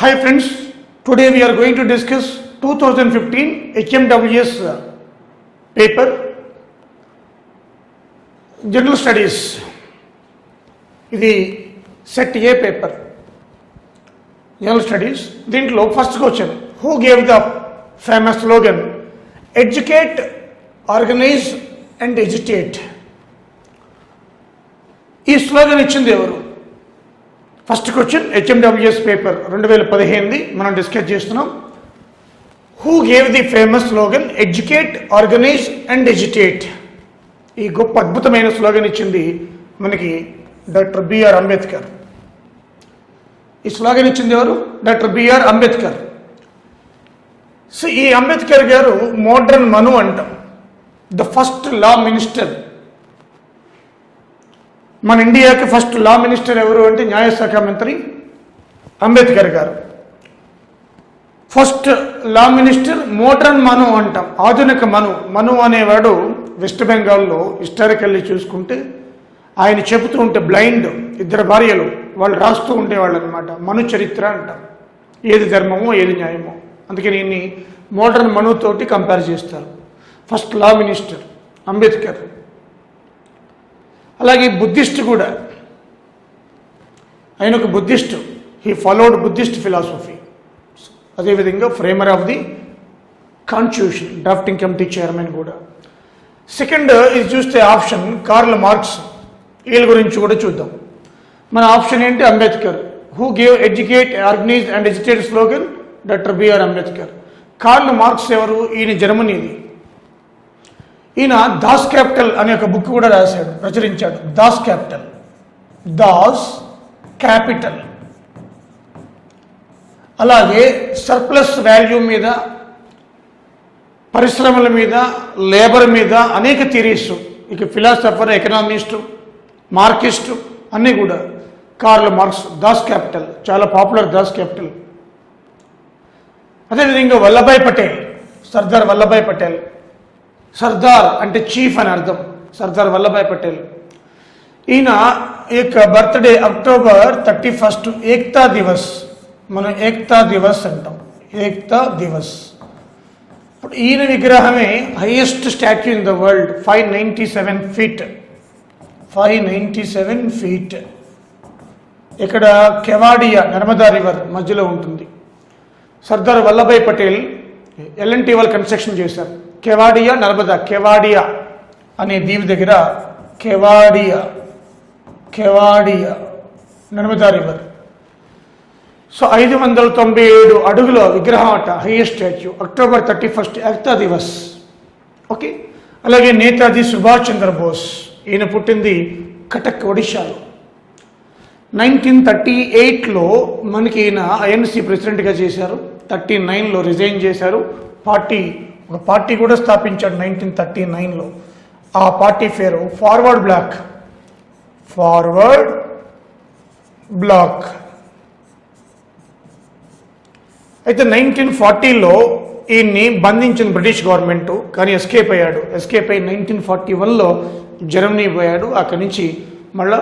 Hi friends, today we are going to discuss 2015 HMWS paper, General Studies. ఇది set ఏ paper general studies. దీంట్లో first question, who gave the famous slogan educate, organise and agitate? ఈ slogan ఇచ్చింది ఎవరు? First question HMWS paper 2015 మనం discuss చేస్తున్నాం. Who gave the famous slogan educate, organise and agitate? ఈ గొప్ప అద్భుతమైన స్లోగన్ ఇచ్చింది మనకి డాక్టర్ బిఆర్ అంబేద్కర్. ఈ స్లోగన్ ఇచ్చింది ఎవరు? Doctor BR Ambedkar. సో ఈ అంబేద్కర్ గారు మోడ్రన్ మను అంటాం, ద ఫస్ట్ లా మినిస్టర్. మన ఇండియాకి ఫస్ట్ లా మినిస్టర్ ఎవరు అంటే న్యాయశాఖ మంత్రి అంబేద్కర్ గారు. ఫస్ట్ లా మినిస్టర్ మోడ్రన్ మను అంటాం, ఆధునిక మను. మను అనేవాడు వెస్ట్ బెంగాల్లో హిస్టారికల్లీ చూసుకుంటే ఆయన చెబుతూ ఉంటే బ్లైండ్, ఇద్దరు భార్యలు, వాళ్ళు రాస్తూ ఉండేవాళ్ళు అనమాట. మను చరిత్ర అంటాం, ఏది ధర్మమో ఏది న్యాయమో. అందుకని ఈయన్ని మోడ్రన్ మనుతోటి కంపేర్ చేస్తారు. First law minister Ambedkar. అలాగే బుద్ధిస్ట్ కూడా, ఆయన ఒక Buddhist, he followed Buddhist philosophy. అదేవిధంగా framer of the constitution, drafting committee chairman కూడా. సెకండ్ ఇది చూస్తే ఆప్షన్ కార్ల్ మార్క్స్. వీళ్ళ గురించి కూడా చూద్దాం. మన ఆప్షన్ ఏంటి? Ambedkar. Who gave educate, organise and agitate slogan? Doctor BR Ambedkar. Karl Marx ఎవరు? ఈయన జర్మనీది. ఈయన దాస్ క్యాపిటల్ అనే ఒక బుక్ కూడా రాశాడు, ప్రచురించాడు. Das capital, Das capital. అలాగే సర్ప్లస్ వాల్యూ మీద, పరిశ్రమల మీద, లేబర్ మీద అనేక థియరీస్. ఇక ఫిలాసఫర్, ఎకనామిస్టు, మార్కిస్టు అన్నీ కూడా. కార్ల్ మార్క్స్, దాస్ క్యాపిటల్ చాలా పాపులర్, దాస్ క్యాపిటల్. అదేవిధంగా వల్లభాయ్ పటేల్, సర్దార్ వల్లభాయ్ పటేల్. సర్దార్ అంటే చీఫ్ అని అర్థం, సర్దార్ వల్లభాయ్ పటేల్. ఈయన యొక్క బర్త్డే అక్టోబర్ 31, ఏక్తా దివస్. మనం ఏక్తా దివస్ అంటాం, ఏక్తా దివస్. ఇప్పుడు ఈయన విగ్రహమే highest statue in the world, 597 feet. 597 feet. ఇక్కడ కెవాడియా, నర్మదా రివర్ మధ్యలో ఉంటుంది. సర్దార్ వల్లభాయ్ పటేల్ ఎల్ఎన్టీ వాళ్ళు కన్స్ట్రక్షన్ చేశారు. కెవాడియా, నర్మదా, కెవాడియా అనే దీవి దగ్గర, కెవాడియా, కెవాడియా, నర్మదా రివర్. సో 597 అడుగుల విగ్రహం అట, highest statue. October 31 Ekta Divas. Okay. అలాగే నేతాజీ సుభాష్ చంద్రబోస్. ఈయన పుట్టింది కటక్, ఒడిశాలో. 1938లో మనకి ఈయన ఐఎన్సి ప్రెసిడెంట్గా చేశారు. 39లో రిజైన్ చేశారు. ఒక పార్టీ కూడా స్థాపించాడు 1939లో. ఆ పార్టీ పేరు ఫార్వర్డ్ బ్లాక్. Forward black. అయితే 1940లో ఈయన్ని బంధించిన బ్రిటిష్ గవర్నమెంట్, కానీ ఎస్కేప్ అయ్యాడు. ఎస్కేప్ అయ్యి 1941లో జర్మనీ పోయాడు. అక్కడి నుంచి మళ్ళా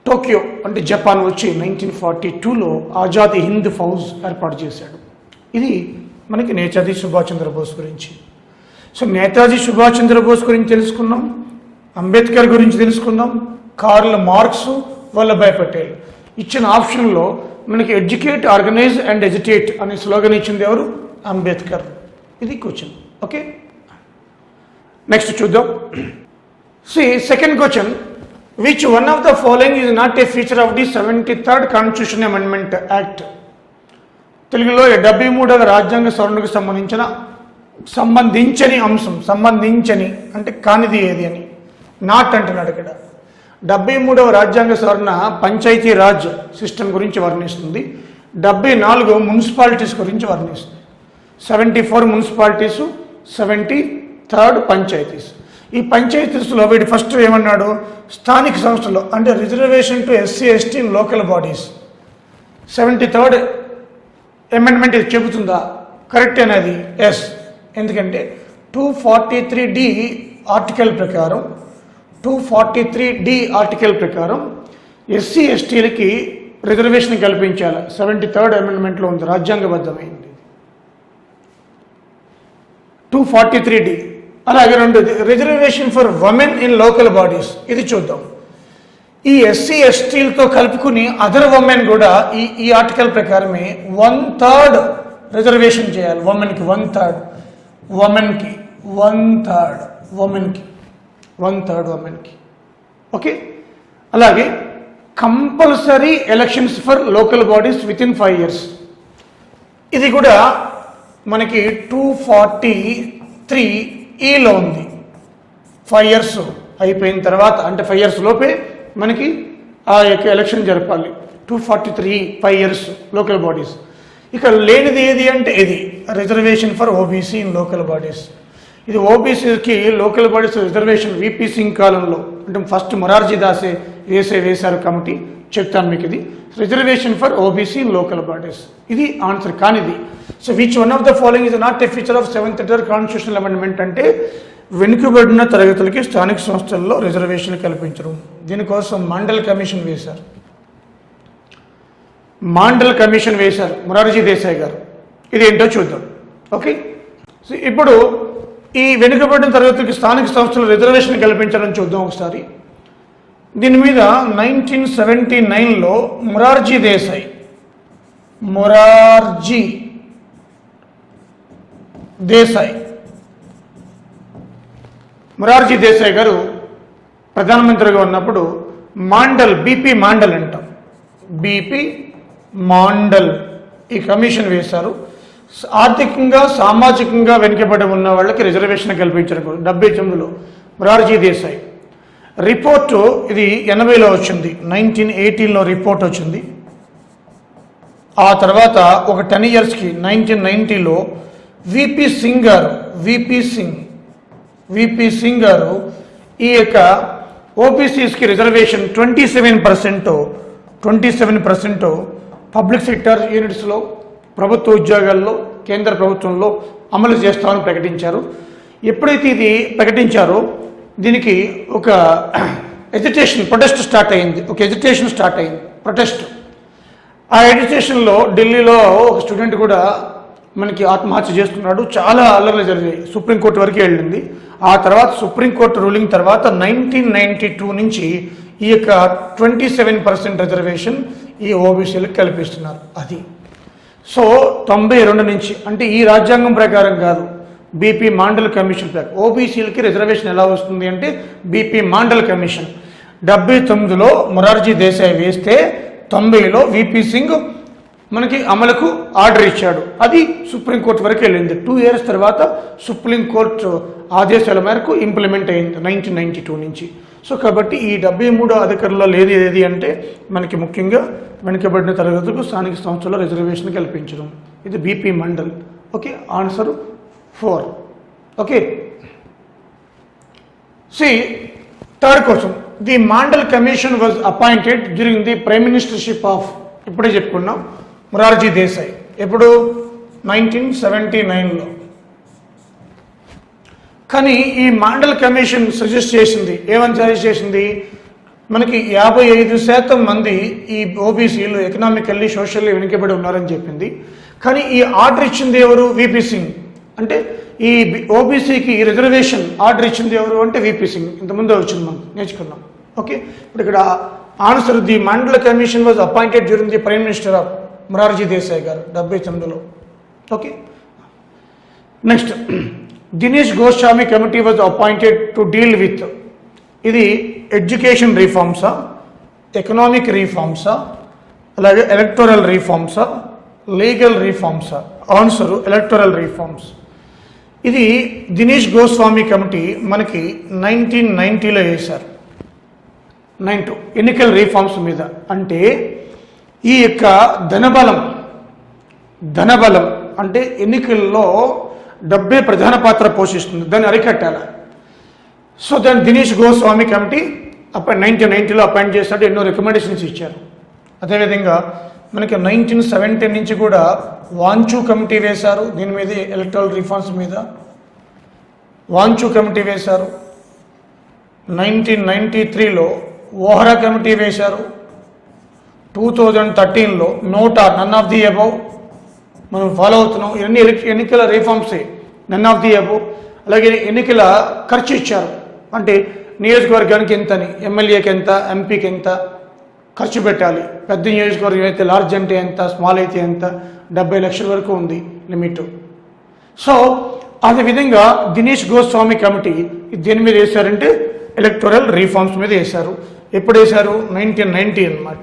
టోక్యో అంటే జపాన్ వచ్చి 1942లో ఆజాద్ హింద్ ఫౌజ్ ఏర్పాటు చేశాడు. ఇది మనకి నేతాజీ సుభాష్ చంద్రబోస్ గురించి. సో నేతాజీ సుభాష్ చంద్రబోస్ గురించి తెలుసుకున్నాం, అంబేద్కర్ గురించి తెలుసుకున్నాం, కార్ల్ మార్క్స్, వల్లభాయ్ పటేల్. ఇచ్చిన ఆప్షన్లో మనకి ఎడ్యుకేట్, ఆర్గనైజ్ అండ్ ఎజిటేట్ అనే స్లోగన్ ఇచ్చింది ఎవరు? అంబేద్కర్. ఇది క్వశ్చన్. ఓకే, నెక్స్ట్ చూద్దాం. Second question, which one of the following is not a feature of the 73rd constitution amendment act? తెలుగులో 73వ రాజ్యాంగ సవరణకు సంబంధించని అంశం. సంబంధించని అంటే కానిది ఏది అని, నాట్ అంటున్నాడు ఇక్కడ. 73వ రాజ్యాంగ సవరణ పంచాయతీ రాజ్ సిస్టమ్ గురించి వర్ణిస్తుంది. 74 మున్సిపాలిటీస్ గురించి వర్ణిస్తుంది. 74 మున్సిపాలిటీసు, 73rd పంచాయతీస్. ఈ పంచాయతీస్లో వీడు ఫస్ట్ ఏమన్నాడు? స్థానిక సంస్థలు అంటే reservation to SC, ST, local bodies. 73rd amendment ఇది చెబుతుందా? కరెక్ట్ అనేది ఎస్. ఎందుకంటే 243D ఆర్టికల్ ప్రకారం, 243D ఆర్టికల్ ప్రకారం ఎస్సీ ఎస్టీలకి రిజర్వేషన్ కల్పించాలి. 73rd అమెండ్మెంట్లో ఉంది, రాజ్యాంగబద్ధమైంది. 243D. అలాగే రెండోది reservation for women in local bodies. ఇది చూద్దాం. ఈ ఎస్సీ ఎస్టీలతో కలుపుకుని అదర్ ఉమెన్ కూడా ఈ ఆర్టికల్ ప్రకారమే 1/3 రిజర్వేషన్ చేయాలి. ఉమెన్కి 1/3, ఉమెన్కి 1/3, ఉమెన్కి. ఓకే. అలాగే compulsory elections for local bodies with in 5 years. ఇది కూడా మనకి 243E ఉంది. 5 years అయిపోయిన తర్వాత, అంటే 5 years లోపే మనకి ఆ యొక్క ఎలక్షన్ జరపాలి. 243 5 years లోకల్ బాడీస్. ఇక లేనిది ఏది అంటే ఇది reservation for OBC in local bodies. ఇది ఓబీసీకి local bodies reservation VP Singh కాలంలో, అంటే ఫస్ట్ మొరార్జీ దాసే వేశారు కమిటీ. చెప్తాను మీకు ఇది reservation for OBC in local bodies. ఇది ఆన్సర్ కానిది. So which one of the following is not a feature of 7th constitutional amendment అంటే వెనుకబడిన తరగతులకి స్థానిక సంస్థల్లో రిజర్వేషన్ కల్పించడం. దీనికోసం మాండల్ కమిషన్ వేశారు మొరార్జీ దేశాయ్ గారు. ఇది ఏంటో చూద్దాం. ఓకే. సో ఇప్పుడు ఈ వెనుకబడిన తరగతులకి స్థానిక సంస్థలు రిజర్వేషన్ కల్పించడం చూద్దాం ఒకసారి. దీని మీద 1979లో మొరార్జీ దేశాయ్ గారు ప్రధానమంత్రిగా ఉన్నప్పుడు బీపీ మాండల్ అంటాం, బీపీ మాండల్ ఈ కమిషన్ వేశారు. ఆర్థికంగా సామాజికంగా వెనుకబడి ఉన్న వాళ్ళకి రిజర్వేషన్ కల్పించడం 79లో మొరార్జీ దేశాయ్. రిపోర్టు ఇది 80లో వచ్చింది, 1918లో రిపోర్ట్ వచ్చింది. ఆ తర్వాత ఒక 10 yearsకి 1990లో విపి సింగ్ గారు ఈ యొక్క ఓబీసీస్కి రిజర్వేషన్ 27% పబ్లిక్ సెక్టర్ యూనిట్స్లో, ప్రభుత్వ ఉద్యోగాల్లో, కేంద్ర ప్రభుత్వంలో అమలు చేస్తామని ప్రకటించారు. ఎప్పుడైతే ఇది ప్రకటించారో దీనికి ఒక ప్రొటెస్ట్ స్టార్ట్ అయింది. ప్రొటెస్ట్. ఆ ఎడ్యుకేషన్లో ఢిల్లీలో ఒక స్టూడెంట్ కూడా మనకి ఆత్మహత్య చేసుకున్నాడు. చాలా అల్లర్లు జరిగాయి, సుప్రీంకోర్టు వరకు వెళ్ళింది. ఆ తర్వాత సుప్రీంకోర్టు రూలింగ్ తర్వాత 1992 నుంచి ఈ యొక్క 27% రిజర్వేషన్ ఈ ఓబీసీలకు కల్పిస్తున్నారు. అది సో 92 నుంచి, అంటే ఈ రాజ్యాంగం ప్రకారం కాదు, బీపీ మాండల్ కమిషన్ ప్రకారం ఓబీసీలకి రిజర్వేషన్ ఎలా వస్తుంది అంటే బీపీ మాండల్ కమిషన్. 79లో మొరార్జీ దేశాయ్ వేస్తే 90లో విపి సింగ్ మనకి అమలుకు ఆర్డర్ ఇచ్చాడు. అది సుప్రీంకోర్టు వరకు వెళ్ళింది. 2 years తర్వాత సుప్రీంకోర్టు ఆదేశాల మేరకు ఇంప్లిమెంట్ అయింది 1992 నుంచి. సో కాబట్టి ఈ 73వ అధికారంలో లేదు ఏది అంటే మనకి ముఖ్యంగా వెనుకబడిన తరగతులకు స్థానిక సంస్థల్లో రిజర్వేషన్ కల్పించడం. ఇది BP Mandal. Okay. Answer 4. Okay. Third question. The Mandal commission was appointed during the prime ministership of, ఇప్పుడే చెప్పుకున్నాం, మొరార్జీ దేశాయ్. ఎప్పుడు? 1979లో. కానీ ఈ మాండల్ కమిషన్ సజెస్ట్ చేసింది, ఏమని సజెస్ట్ చేసింది? మనకి 55% మంది ఈ ఓబీసీలు ఎకనామికల్లీ సోషల్లీ వెనుకబడి ఉన్నారని చెప్పింది. కానీ ఈ ఆర్డర్ ఇచ్చింది ఎవరు? విపి సింగ్. అంటే ఈ ఓబీసీకి రిజర్వేషన్ ఆర్డర్ ఇచ్చింది ఎవరు అంటే విపి సింగ్. ఇంతకుముందు వచ్చింది, మనం నేర్చుకున్నాం. ఓకే. ఇప్పుడు ఇక్కడ answer, the Mandal commission was appointed during the prime minister of Morarji Desai గారు 79లో. Okay. Next, Dinesh Goswami committee was appointed to deal with, ఇది ఎడ్యుకేషన్ రిఫార్మ్సా, ఎకనామిక్ రిఫార్మ్సా, అలాగే ఎలక్టోరల్ రిఫార్మ్సా, లీగల్ రిఫార్మ్సా? Answer electoral reforms. ఇది దినేష్ గోస్వామి కమిటీ మనకి 1990లో వేశారు. 92 ఎన్నికల రిఫార్మ్స్ మీద. అంటే ఈ యొక్క ధనబలం అంటే ఎన్నికల్లో డబ్బే ప్రధాన పాత్ర పోషిస్తుంది, దాన్ని అరికట్టాలి. సో దాన్ని దినేష్ గోస్వామి కమిటీ 1990లో అపాయింట్ చేశాడు. ఎన్నో రికమెండేషన్స్ ఇచ్చారు. అదేవిధంగా మనకి 1970 నుంచి కూడా వాంచూ కమిటీ వేశారు, దీని మీద ఎలక్టరల్ రిఫార్మ్స్ మీద వాంచూ కమిటీ వేశారు. 1993లో ఓహ్రా కమిటీ వేశారు. 2013లో నోటా నన్ ఆఫ్ ది అబౌవ్ మనం ఫాలో అవుతున్నాం. ఇవన్నీ ఎన్నికల రిఫార్మ్సే, నన్ ఆఫ్ ది అబౌవ్. అలాగే ఎన్నికల ఖర్చు ఇచ్చారు, అంటే నియోజకవర్గానికి ఎంతని, ఎమ్మెల్యేకి ఎంత, ఎంపీకి ఎంత ఖర్చు పెట్టాలి. పెద్ద నియోజకవర్గం అయితే లార్జ్ అంటే ఎంత, స్మాల్ అయితే ఎంత, 70 లక్షల వరకు ఉంది లిమిట్. సో అదేవిధంగా దినేష్ గోస్వామి కమిటీ దేని మీద వేశారంటే ఎలక్టోరల్ రీఫార్మ్స్ మీద వేశారు. ఎప్పుడు వేశారు? 1990 అనమాట.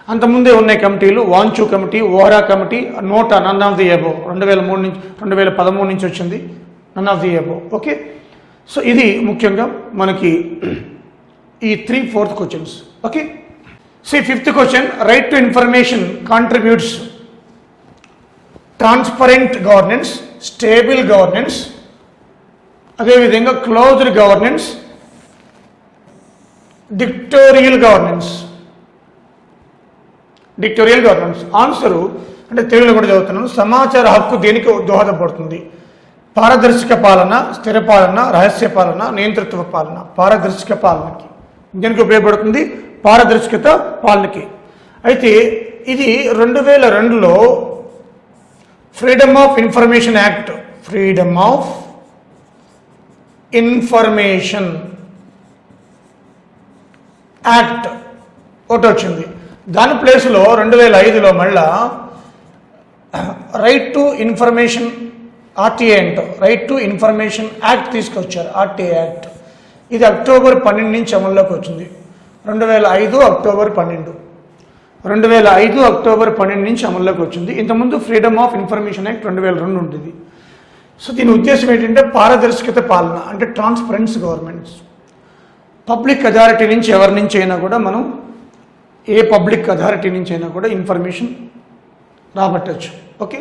అంతకుముందే ఉన్నాయి కమిటీలు, వాంచు కమిటీ, ఓహరా committee, NOTA none of the above 2013 నుంచి వచ్చింది, none of the above. Okay, so ఇది ముఖ్యంగా మనకి ఈ 3/4 questions. Okay, see 5th question, right to information contributes transparent governance, stable governance, అదేవిధంగా closed governance, dictatorial governance. Dictatorial governance answer అంటే తెలుగులో కూడా చదువుతున్నాను. సమాచార హక్కు దేనికి దోహదపడుతుంది? పారదర్శక పాలన, స్థిర పాలన, రహస్య పాలన, నియంతృత్వ పాలన. పారదర్శక పాలనకి దేనికి ఉపయోగపడుతుంది? పారదర్శకత పాలనకి. అయితే ఇది 2002లో freedom of information act, freedom of information act ఒకటి వచ్చింది. దాని ప్లేస్లో 2005లో మళ్ళా రైట్ టు ఇన్ఫర్మేషన్ ఆర్టీఏ అంటాం, రైట్ టు ఇన్ఫర్మేషన్ యాక్ట్ తీసుకొచ్చారు, ఆర్టీఏ యాక్ట్. ఇది అక్టోబర్ 12 నుంచి అమల్లోకి వచ్చింది. 2005 అక్టోబర్ 12, 2005 అక్టోబర్ 12 నుంచి అమల్లోకి వచ్చింది. ఇంతకుముందు ఫ్రీడమ్ ఆఫ్ ఇన్ఫర్మేషన్ యాక్ట్ 2002 ఉంటుంది. సో దీని ఉద్దేశం ఏంటంటే పారదర్శకత పాలన, అంటే ట్రాన్స్పరెన్స్ గవర్నమెంట్స్. పబ్లిక్ అథారిటీ నుంచి ఎవరి నుంచి అయినా కూడా మనం, ఏ పబ్లిక్ అథారిటీ నుంచి అయినా కూడా ఇన్ఫర్మేషన్ రాబట్టచ్చు. ఓకే,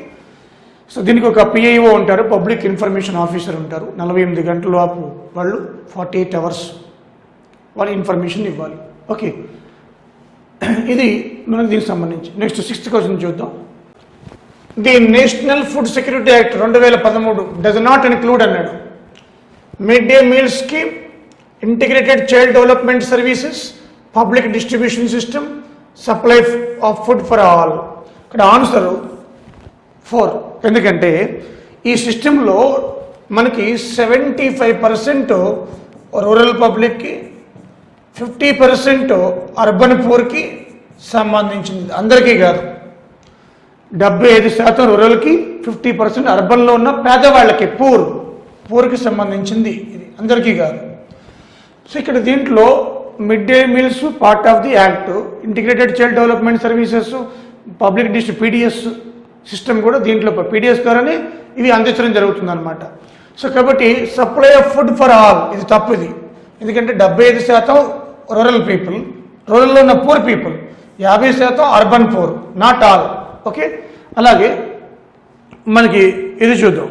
సో దీనికి ఒక పిఐఓ ఉంటారు, పబ్లిక్ ఇన్ఫర్మేషన్ ఆఫీసర్ ఉంటారు. 48 గంటల లోపు వాళ్ళు 48 అవర్స్ వాళ్ళు ఇన్ఫర్మేషన్ ఇవ్వాలి. ఓకే, ఇది మనకు దీనికి సంబంధించి. నెక్స్ట్ 6th క్వశ్చన్ చూద్దాం. The national food security act 2013 does not include అన్నాడు mid day meal scheme, integrated child development services, public distribution system, supply of food for all. ఇక్కడ ఆన్సరు 4. ఎందుకంటే ఈ సిస్టంలో మనకి 75% రూరల్ పబ్లిక్కి, 50% అర్బన్ పూర్కి సంబంధించింది. అందరికీ కాదు, 75% రూరల్కి, 50% అర్బన్లో ఉన్న పేదవాళ్ళకి, పూర్కి సంబంధించింది. ఇది అందరికీ కాదు. సో ఇక్కడ దీంట్లో mid day meals part of the act, integrated child development services, public PDS system కూడా దీంట్లో, పీడిఎస్ ద్వారానే ఇవి అందించడం జరుగుతుందన్నమాట. సో కాబట్టి supply of food for all ఇది తప్పు. ఇది ఎందుకంటే 75% రూరల్ పీపుల్, రూరల్లో ఉన్న poor people, 50% urban poor, not all. Okay, అలాగే మనకి ఇది చూద్దాం.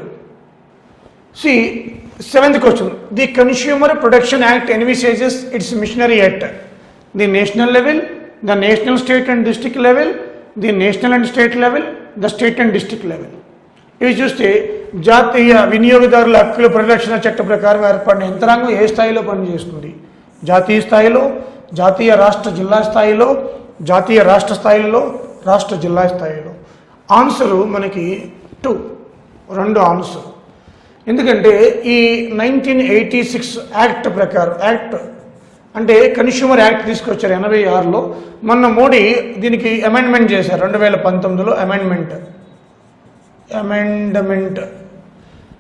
See 7th question, the consumer protection act envisages its machinery act, the national level, the national state and district level, the national and state level, the state and district level. ఇవి చూస్తే జాతీయ వినియోగదారుల హక్కుల పరిరక్షణ చట్టం ప్రకారం ఏర్పడిన యంత్రాంగం ఏ స్థాయిలో పనిచేస్తుంది? జాతీయ స్థాయిలో, జాతీయ రాష్ట్ర జిల్లా స్థాయిలో, జాతీయ రాష్ట్ర స్థాయిలో, రాష్ట్ర జిల్లా స్థాయిలో. ఆన్సరు మనకి 2 ఆన్సర్. ఎందుకంటే ఈ 1986 యాక్ట్ ప్రకారం, యాక్ట్ అంటే కన్స్యూమర్ యాక్ట్ తీసుకొచ్చారు 86లో. మొన్న మోడీ దీనికి అమెండ్మెంట్ చేశారు 2019లో. అమెండ్మెంట్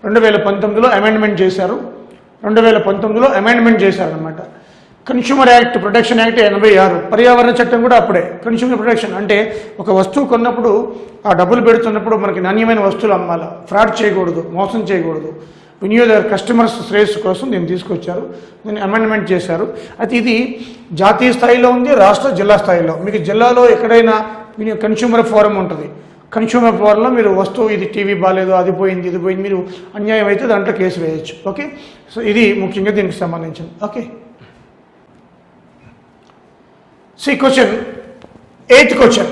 2019లో అమెండ్మెంట్ చేశారు. 2019లో అమెండ్మెంట్ చేశారనమాట. Consumer act, protection act 86. పర్యావరణ చట్టం కూడా అప్పుడే. కన్స్యూమర్ ప్రొటెక్షన్ అంటే ఒక వస్తువు కొన్నప్పుడు, ఆ డబ్బులు పెడుతున్నప్పుడు మనకి నాణ్యమైన వస్తువులు అమ్మాలి, ఫ్రాడ్ చేయకూడదు, మోసం చేయకూడదు. వినియోగదారు కస్టమర్స్ శ్రేయస్సు కోసం దీన్ని తీసుకొచ్చారు, దీన్ని అమెండ్మెంట్ చేశారు. అయితే ఇది జాతీయ స్థాయిలో ఉంది, రాష్ట్ర జిల్లా స్థాయిలో. మీకు జిల్లాలో ఎక్కడైనా కన్స్యూమర్ ఫోరం ఉంటుంది. కన్స్యూమర్ ఫోరంలో మీరు వస్తువు, ఇది టీవీ బాగాలేదు, అది పోయింది, ఇది పోయింది, మీరు అన్యాయం అయితే దాంట్లో కేసు వేయచ్చు. ఓకే, సో ఇది ముఖ్యంగా దీనికి సంబంధించింది. Okay, see question 8th question,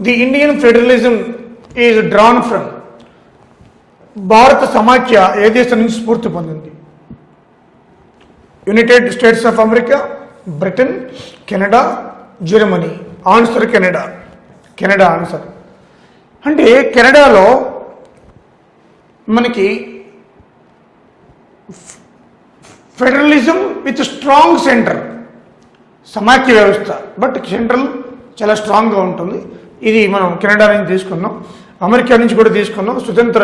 the Indian federalism is drawn from, భారత సమాఖ్య ఏ దేశం నుంచి స్ఫూర్తి పొందింది? United States of America, Britain, Canada, Germany. Answer Canada. Canada answer. అంటే కెనడాలో మనకి ఫెడరలిజం విత్ స్ట్రాంగ్ సెంటర్, సమాఖ్య వ్యవస్థ, బట్ సెంట్రల్ చాలా స్ట్రాంగ్గా ఉంటుంది. ఇది మనం కెనడా నుంచి తీసుకున్నాం. అమెరికా నుంచి కూడా తీసుకున్నాం. స్వతంత్ర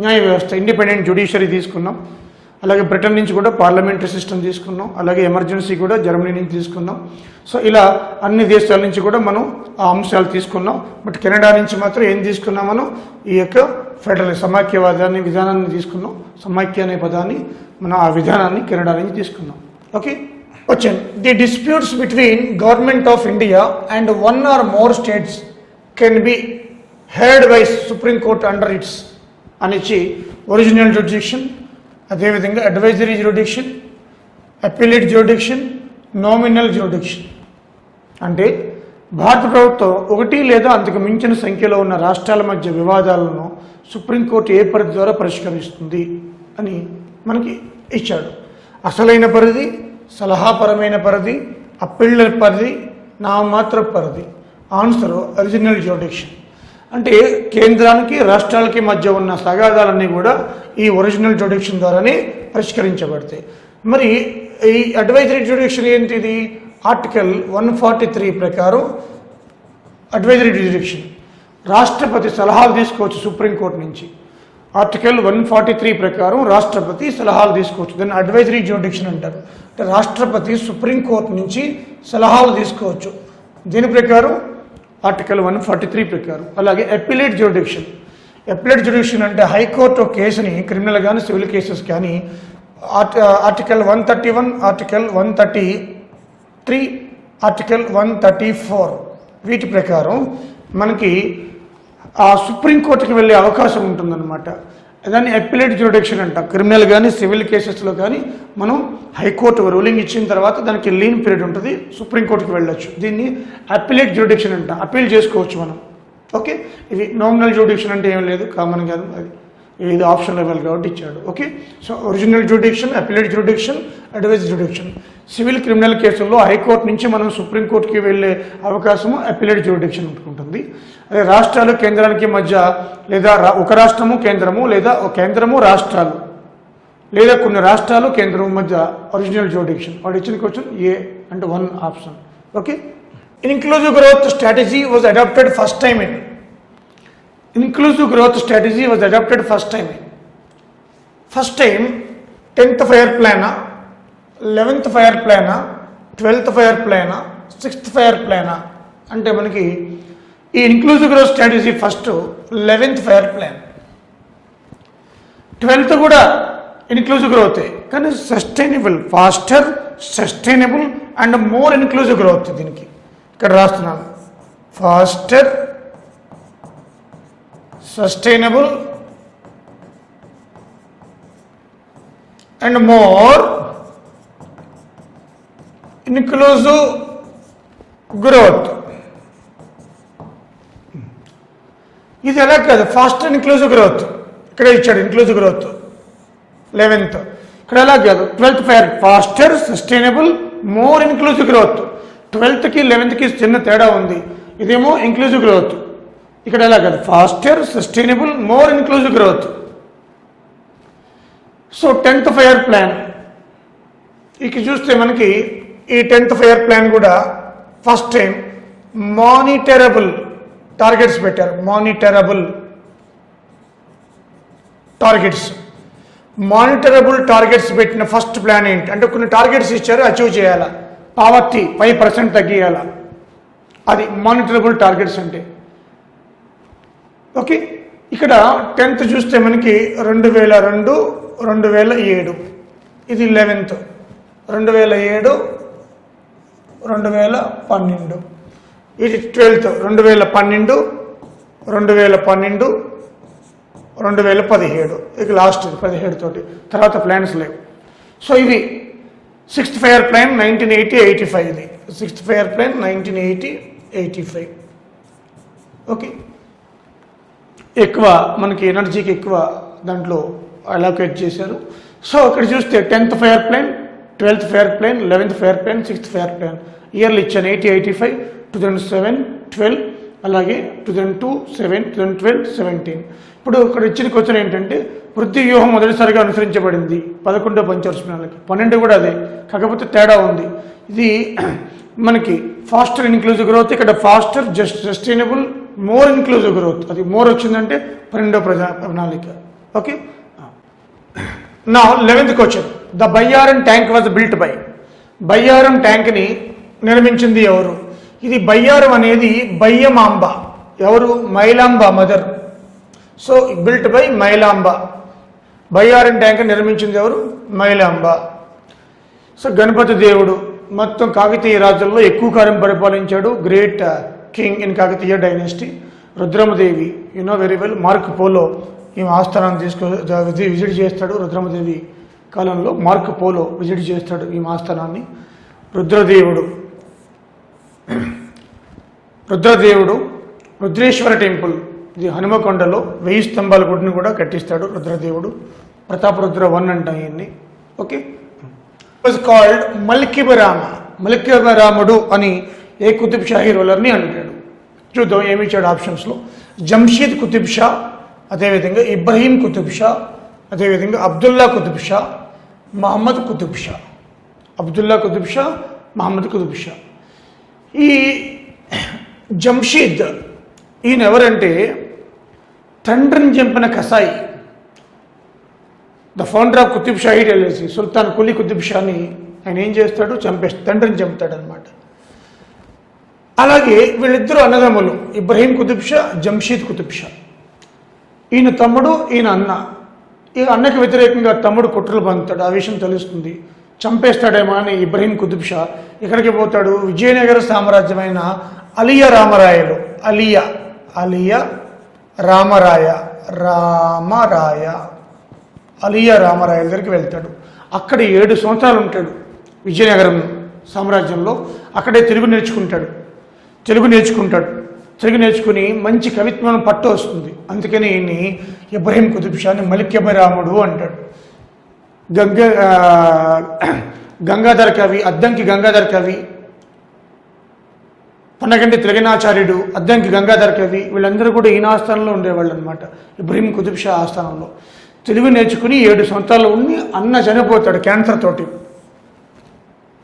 న్యాయ వ్యవస్థ, ఇండిపెండెంట్ జ్యుడిషియరీ తీసుకున్నాం. అలాగే బ్రిటన్ నుంచి కూడా పార్లమెంటరీ సిస్టమ్ తీసుకున్నాం. అలాగే ఎమర్జెన్సీ కూడా జర్మనీ నుంచి తీసుకున్నాం. సో ఇలా అన్ని దేశాల నుంచి కూడా మనం ఆ అంశాలు తీసుకున్నాం. బట్ కెనడా నుంచి మాత్రం ఏం తీసుకున్నాం మనం? ఈ యొక్క ఫెడరల్ సమాఖ్యవాదాన్ని విధానాన్ని తీసుకున్నాం. సమాఖ్య అనే పదాన్ని మనం ఆ విధానాన్ని కెనడా నుంచి తీసుకున్నాం. ఓకే, వచ్చాను. The disputes between government of India and one or more states can be heard by Supreme Court under its అనిచ్చి ఒరిజినల్ జ్యుడిక్షన్, అదేవిధంగా advisory jurisdiction, appellate jurisdiction, nominal jurisdiction. అంటే భారత ప్రభుత్వం ఒకటి లేదా అంతకు మించిన సంఖ్యలో ఉన్న రాష్ట్రాల మధ్య వివాదాలను సుప్రీంకోర్టు ఏ పరిధి ద్వారా పరిష్కరిస్తుంది అని మనకి ఇచ్చాడు. అసలైన పరిధి, సలహాపరమైన పరిధి, అప్పీళ్ల పరిధి, నామమాత్ర పరిధి. Answer original jurisdiction. అంటే కేంద్రానికి రాష్ట్రాలకి మధ్య ఉన్న తగాదాలన్నీ కూడా ఈ ఒరిజినల్ జ్యుడిక్షన్ ద్వారానే పరిష్కరించబడతాయి. మరి ఈ అడ్వైజరీ జ్యుడిక్షన్ ఏంటిది? ఆర్టికల్ 143 ప్రకారం అడ్వైజరీ జ్యుడిక్షన్ రాష్ట్రపతి సలహాలు తీసుకోవచ్చు సుప్రీంకోర్టు నుంచి. ఆర్టికల్ 143 ప్రకారం రాష్ట్రపతి సలహాలు తీసుకోవచ్చు. దాన్ని అడ్వైజరీ జ్యుడిక్షన్ అంటారు. అంటే రాష్ట్రపతి సుప్రీంకోర్టు నుంచి సలహాలు తీసుకోవచ్చు. దీని ప్రకారం ఆర్టికల్ 143 ప్రకారం. అలాగే అప్పీలేట్ జ్యుడిక్షన్. అప్పీలేట్ జ్యుడిక్షన్ అంటే హైకోర్టు కేసుని క్రిమినల్ కానీ సివిల్ కేసెస్ కానీ ఆర్టికల్ 131, ఆర్టికల్ 133, ఆర్టికల్ 134 వీటి ప్రకారం మనకి ఆ సుప్రీంకోర్టుకి వెళ్ళే అవకాశం ఉంటుందన్నమాట. దాన్ని అప్పీలేట్ జ్యుడిక్షన్ అంట. క్రిమినల్ కానీ సివిల్ కేసెస్లో కానీ మనం హైకోర్టు రూలింగ్ ఇచ్చిన తర్వాత దానికి లీన్ పీరియడ్ ఉంటుంది, సుప్రీంకోర్టుకి వెళ్ళొచ్చు. దీన్ని అప్పీలేట్ జ్యుడిక్షన్ అంట. అప్పీల్ చేసుకోవచ్చు మనం. ఓకే, ఇది నామినల్ జ్యుడిక్షన్ అంటే ఏం లేదు, కామన్ కాదు, అది ఇది ఆప్షన్ లెవెల్ కాబట్టి ఇచ్చాడు. Okay, so original jurisdiction, appellate jurisdiction, advise jurisdiction. Civil criminal కేసుల్లో హైకోర్టు నుంచి మనం సుప్రీంకోర్టుకి వెళ్ళే అవకాశము అప్పీలేట్ జ్యుడిక్షన్ ఉంటుంది. అదే రాష్ట్రాలు కేంద్రానికి మధ్య లేదా ఒక రాష్ట్రము కేంద్రము లేదా ఒక కేంద్రము రాష్ట్రాలు లేదా కొన్ని రాష్ట్రాలు కేంద్రం మధ్య ఒరిజినల్ జ్యుడిక్షన్. వాడు ఇచ్చిన క్వశ్చన్ ఏ అంటే 1 option. Okay, inclusive growth strategy was adopted first time in. Inclusive growth strategy was adopted first time. First time 10th Fire Plan, 11th Fire Plan, 12th Fire Plan, 6th Fire Plan. అంటే మనకి ఈ inclusive growth strategy first 11th Fire Plan. 12th కూడా inclusive growth, కానీ sustainable, faster, sustainable and more inclusive growth. దీనికి ఇక్కడ రాస్తున్నాను, faster, sustainable and more inclusive growth. ఇది ఎలా కాదు, ఫాస్ట్ అండ్ ఇంక్లూజివ్ గ్రోత్ ఇక్కడ ఇచ్చాడు. ఇంక్లూజివ్ గ్రోత్ 11th, ఇక్కడ ఎలా కాదు. 12th five year faster, sustainable, more inclusive growth. 12th కి 11th కి చిన్న తేడా ఉంది. ఇదేమో ఇంక్లూజివ్ గ్రోత్, ఇక్కడ ఎలా కాదు, faster, sustainable, more inclusive growth. So 10th Fire Plan ఇక చూస్తే మనకి ఈ 10th Fire Plan కూడా ఫస్ట్ టైం మానిటరబుల్ టార్గెట్స్ పెట్టారు. మానిటరబుల్ టార్గెట్స్. మానిటరబుల్ టార్గెట్స్ పెట్టిన ఫస్ట్ ప్లాన్ ఏంటి అంటే కొన్ని టార్గెట్స్ ఇచ్చారు, అచీవ్ చేయాలా. పావర్టీ 5% తగ్గియాలా, అది మానిటరబుల్ టార్గెట్స్ అంటే. ఓకే, ఇక్కడ 10th చూస్తే మనకి 2002, 2007, ఇది 11th, 2007, 2012, ఇది 12th, 2012, 2012, 2017, ఇక లాస్ట్ 17 తోటి, తర్వాత ప్లాన్స్ లేవు. సో ఇది 6th Fire Plan 1980-85, ఇది 6th Fire Plan 1980-85. ఓకే, ఎక్కువ మనకి ఎనర్జీకి ఎక్కువ దాంట్లో అలోకేట్ చేశారు. సో ఇక్కడ చూస్తే 10th Fire Plan, 12th Fire Plan, 11th Fire Plan, 6th Fire Plan ఇయర్లు ఇచ్చాను. 80-85, 2007, 12, అలాగే 2002, 7, 2012, 17. ఇప్పుడు ఇక్కడ ఇచ్చిన క్వశ్చన్ ఏంటంటే వృద్ధి వ్యూహం మొదటిసారిగా అనుసరించబడింది 11వ పంచవర్ష 12 కూడా అదే, కాకపోతే తేడా ఉంది. ఇది మనకి ఫాస్టర్ ఇన్క్లూజివ్ గ్రోత్, ఇక్కడ faster sustainable more inclusive growth, అది మోర్ వచ్చిందంటే 12వ ప్రణాళిక. ఓకే, నా 11th question, the Bayyaram tank was built by. Bayyaram ట్యాంక్ని నిర్మించింది ఎవరు? ఇది బయ్యారం అనేది బయ్యమాంబ, ఎవరు? Mailamba mother. So built by Mailamba. Bayyaram tank నిర్మించింది ఎవరు? మైలాంబ. సో గణపతి దేవుడు మొత్తం కాకతీయ రాజుల్లో ఎక్కువ కాలం పరిపాలించాడు, great king in Kakatiya dynasty. Rudramadevi very well, Marco Polo ఈమె ఆస్థానాన్ని విజిట్ చేస్తాడు. రుద్రమదేవి కాలంలో మార్క్ పోలో విజిట్ చేస్తాడు ఈమె ఆస్థానాన్ని. రుద్రదేవుడు రుద్రేశ్వర టెంపుల్, ఇది హనుమకొండలో 1000 స్తంభాల గుడిని కూడా కట్టిస్తాడు రుద్రదేవుడు. ప్రతాపరుద్ర 1 అంటాం ఈయన్ని. ఓకే, వాజ్ కాల్డ్ మల్కిబరాముడు అని ఏ కుతుబ్ షాహీ రూలర్ని అంటాడు? చూద్దాం ఏమి ఇచ్చాడు ఆప్షన్స్లో. జంషీద్ కుతుబ్ షా, అదేవిధంగా ఇబ్రహీం కుతుబ్ షా, అదేవిధంగా అబ్దుల్లా కుతుబ్ షా, మహమ్మద్ కుతుబ్ షా. అబ్దుల్లా కుతుబ్ షా, మహమ్మద్ కుతుబ్ షా. ఈ జంషీద్ ఈయన ఎవరంటే తండ్రిని చంపిన కసాయి, the founder of Qutub Shahi dynasty, Sultan Quli Qutub షాని ఆయన ఏం చేస్తాడు? తండ్రిని చంపుతాడు అనమాట. అలాగే వీళ్ళిద్దరూ అన్నదమ్ములు, ఇబ్రహీం కుతుబ్ షా, జంషీద్ కుతుబ్ షా. ఈయన తమ్ముడు, ఈయన అన్న. ఈ అన్నకి వ్యతిరేకంగా తమ్ముడు కుట్రలు పంపుతాడు, ఆ విషయం తెలుస్తుంది. చంపేస్తాడేమో అని ఇబ్రహీం కుతుబ్ షా ఇక్కడికి పోతాడు. విజయనగర సామ్రాజ్యమైన అలియా రామరాయలు, అలియా రామరాయ దగ్గరికి వెళ్తాడు. అక్కడ 7 సంవత్సరాలు ఉంటాడు విజయనగరం సామ్రాజ్యంలో. అక్కడే తెలుగు నేర్చుకుని మంచి కవిత్వం పట్టు వస్తుంది. అందుకని ఈయన్ని ఇబ్రహీం కుతుబ్ షాని మలిక్యబరాముడు అంటాడు. గంగాధర కవి, అద్దంకి గంగాధర కవి, పొన్నగంటి త్రిగణాచార్యుడు, అద్దంకి గంగాధర కవి, వీళ్ళందరూ కూడా ఈయన ఆస్థానంలో ఉండేవాళ్ళు అనమాట. ఇబ్రహీం కుతుబ్ షా ఆస్థానంలో తెలుగు నేర్చుకుని 7 సంవత్సరాలు ఉండి అన్న చనిపోతాడు క్యాన్సర్ తోటి.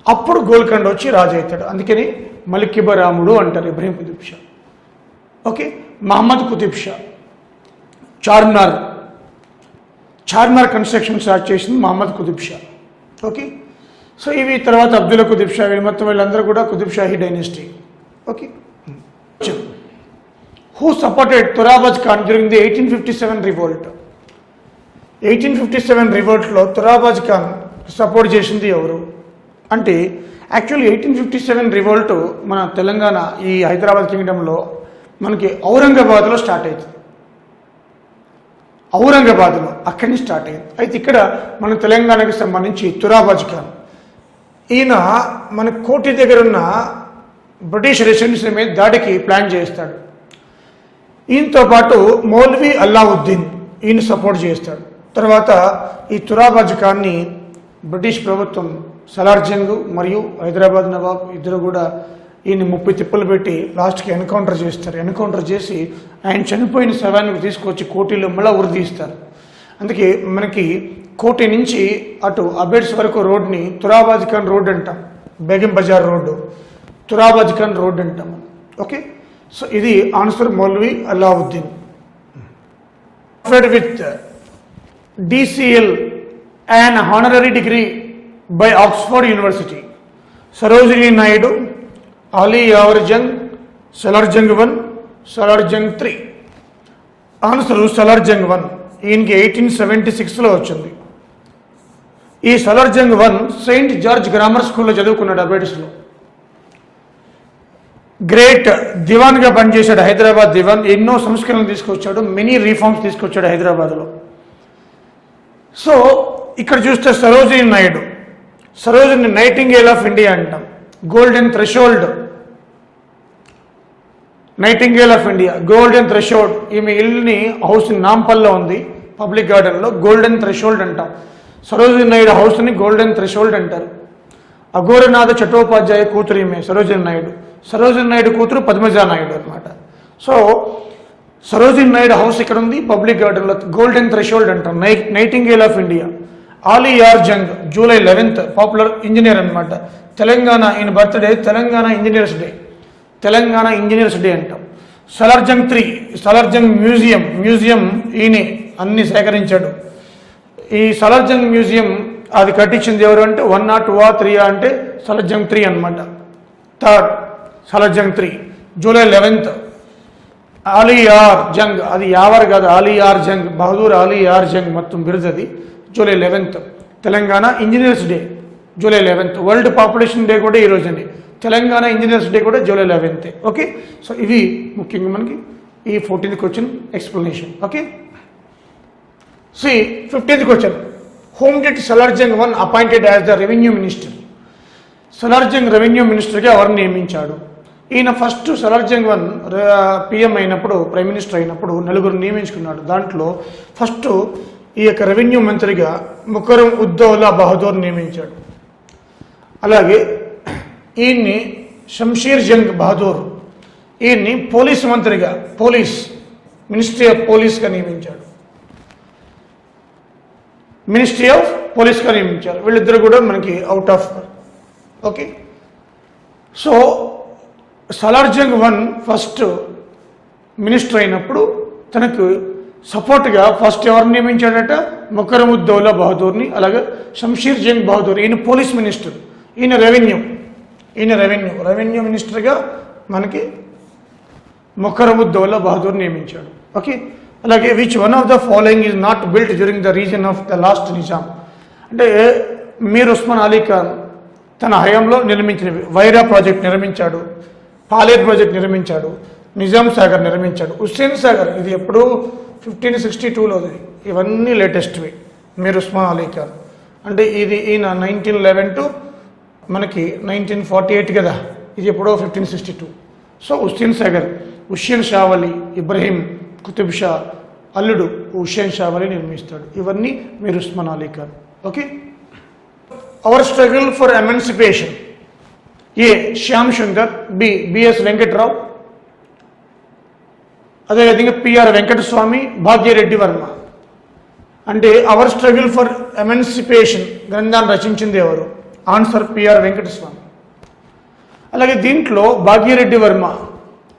అప్పుడు గోల్కొండ వచ్చి రాజు అవుతాడు. అందుకని మలిక్యబరాముడు అంటారు Ibrahim Qutb Shah. Okay, Muhammad Qutb Shah Charminar construction start చేసింది మహమ్మద్ కుతుబ్ షా. ఓకే, సో ఇవి తర్వాత అబ్దుల్లా కుతుబ్ షా, మొత్తం వీళ్ళందరూ కూడా Qutb Shahi dynasty. Okay, who supported Turrebaz Khan during the 1857 revolt? 1857 రివోల్ట్లో తురాబాజ్ ఖాన్ సపోర్ట్ చేసింది ఎవరు అంటే, యాక్చువల్లీ 1857 రివోల్ట్ మన తెలంగాణ ఈ హైదరాబాద్ కింగ్డంలో మనకి ఔరంగాబాద్లో స్టార్ట్ అవుతుంది. అక్కడి నుంచి స్టార్ట్ అయింది. అయితే ఇక్కడ మన తెలంగాణకి సంబంధించి తురాబాజ్ ఖాన్, ఈయన మన కోటి దగ్గర ఉన్న బ్రిటిష్ రెసిడెన్సీ మీద దాడికి ప్లాన్ చేస్తాడు. ఈయనతో పాటు మౌల్వీ అల్లావుద్దీన్ ఈయన సపోర్ట్ చేస్తాడు. తర్వాత ఈ తురాబాజ్ ఖాన్ని బ్రిటిష్ ప్రభుత్వం సలార్జంగ్ మరియు హైదరాబాద్ నవాబ్ ఇద్దరు కూడా ఈయన 30 తిప్పలు పెట్టి లాస్ట్కి ఎన్కౌంటర్ చేస్తారు. ఎన్కౌంటర్ చేసి ఆయన చనిపోయిన శవానికి తీసుకొచ్చి కోటిలో మళ్ళీ ఉరిదీస్తారు. అందుకే మనకి కోటి నుంచి అటు అబేడ్స్ వరకు రోడ్ని తురాబాజ్ ఖాన్ రోడ్ అంటాం, బేగం బజార్ రోడ్డు తురాబాజ్ ఖాన్ రోడ్ అంటాం. ఓకే, సో ఇది answer Maulvi Allauddin. With DCL an honorary degree by Oxford University. Sarojini Naidu, Ali Yavar Jung, Salar Jung 1, Salar Jung 3. Answer Salar Jung 1. ఈయనకి 1876లో వచ్చింది. ఈ Salar Jung 1 Saint George grammar స్కూల్లో చదువుకున్నాడు అబేడ్స్లో. గ్రేట్ దివాన్గా పనిచేశాడు, హైదరాబాద్ దివాన్. ఎన్నో సంస్కరణలు తీసుకొచ్చాడు, మెనీ రిఫార్మ్స్ తీసుకొచ్చాడు హైదరాబాద్లో. సో ఇక్కడ చూస్తే Sarojini Naidu, Sarojini nightingale of India అంటాం. Golden threshold, nightingale of India, golden threshold. ఈమె ఇల్లుని హౌస్ నాంపల్లో ఉంది, పబ్లిక్ గార్డెన్లో. గోల్డెన్ థ్రెషోల్డ్ అంటాం. సరోజిని నాయుడు హౌస్ని గోల్డెన్ థ్రెషోల్డ్ అంటారు. అఘోరనాథ చట్టోపాధ్యాయ కూతురు ఈమె సరోజిని నాయుడు. సరోజిని నాయుడు కూతురు పద్మజా నాయుడు అనమాట. సో సరోజిని నాయుడు హౌస్ ఇక్కడ ఉంది, పబ్లిక్ గార్డెన్లో. గోల్డెన్ థ్రెషోల్డ్ అంటాం. Nightingale of India Ali Yar Jung July 11th, popular engineer అనమాట. తెలంగాణ ఈయన birthday Telangana engineers day, Telangana engineers day అంటాం. సలార్జంగ్ 3, సలార్జంగ్ మ్యూజియం ఈయనే అన్ని సేకరించాడు. ఈ సలార్జంగ్ మ్యూజియం అది కట్టించింది ఎవరు అంటే 1 or 2 or 3 అంటే సలార్జంగ్ 3 అనమాట. Third Salar Jung 3 July 11th. Ali Yar Jung, అది యావర్ కాదు, ఆలీ యార్ జంగ్, బహదూర్ ఆలీ యార్ జంగ్ మొత్తం బిరుదది. July 11th Telangana engineers day, July 11th. World population day కూడా ఈరోజు అండి. తెలంగాణ ఇంజనీర్స్ డే కూడా జూలై 11th. ఓకే, సో ఇవి ముఖ్యంగా మనకి ఈ 14th question explanation. Okay, see 15th question. whom did Salar Jung I appointed as the revenue minister? Salar Jung revenue మినిస్టర్గా ఎవరిని నియమించాడు? ఈయన ఫస్ట్ సలార్జంగ్ I పిఎం అయినప్పుడు, ప్రైమ్ మినిస్టర్ అయినప్పుడు నలుగురు నియమించుకున్నాడు. దాంట్లో ఫస్ట్ ఈ యొక్క రెవెన్యూ మంత్రిగా ముకరం ఉద్దౌలా బహదూర్ నియమించాడు. అలాగే ఈయన్ని షంషీర్ జంగ్ బహదూర్, ఈయన్ని పోలీస్ మంత్రిగా, మినిస్ట్రీ ఆఫ్ పోలీస్గా నియమించాడు. మినిస్ట్రీ ఆఫ్ పోలీస్గా నియమించారు. వీళ్ళిద్దరు కూడా మనకి out of. Okay, so Salar Jung I first minister అయినప్పుడు తనకు సపోర్ట్గా ఫస్ట్ ఎవరిని నియమించాడట? ముకరముద్దౌలా బహదూర్ని. అలాగే షంషీర్ జంగ్ బహదూర్, ఈయన పోలీస్ మినిస్టర్, ఈయన రెవెన్యూ మినిస్టర్గా మనకి ముకరముద్దౌలా బహదూర్ నియమించాడు. ఓకే, అలాగే which one of the following is not built during the reason of the last Nizam? అంటే మీర్ ఉస్మాన్ అలీ ఖాన్ తన హయాంలో నిర్మించినవి. వైరా ప్రాజెక్ట్ నిర్మించాడు, పాలేర్ ప్రాజెక్ట్ నిర్మించాడు, నిజాం సాగర్ నిర్మించాడు, హుస్సేన్ సాగర్ ఇది ఎప్పుడూ 1562లోది. ఇవన్నీ లేటెస్ట్వి. మీర్ ఉస్మాన్ అలీ ఖాన్ అంటే ఇది ఈయన 1911 to మనకి 1948 కదా, ఇది ఎప్పుడో 1562. సో హుస్సేన్ సాగర్ హుస్సేన్ షా వలి, ఇబ్రహీం కుతుబ్ షా అల్లుడు హుస్సేన్ షా వలి నిర్మిస్తాడు. ఇవన్నీ Mir Osman Ali Khan. Okay, our struggle for emancipation. A Shyam Sundar, BS Venkatrao, అదేవిధంగా పిఆర్ వెంకటస్వామి, భాగ్యరెడ్డి వర్మ. అంటే అవర్ స్ట్రగుల్ ఫర్ ఎమాన్సిపేషన్ గ్రంథాన్ని రచించింది ఎవరు? Answer PR Venkataswamy. అలాగే దీంట్లో భాగ్యరెడ్డి వర్మ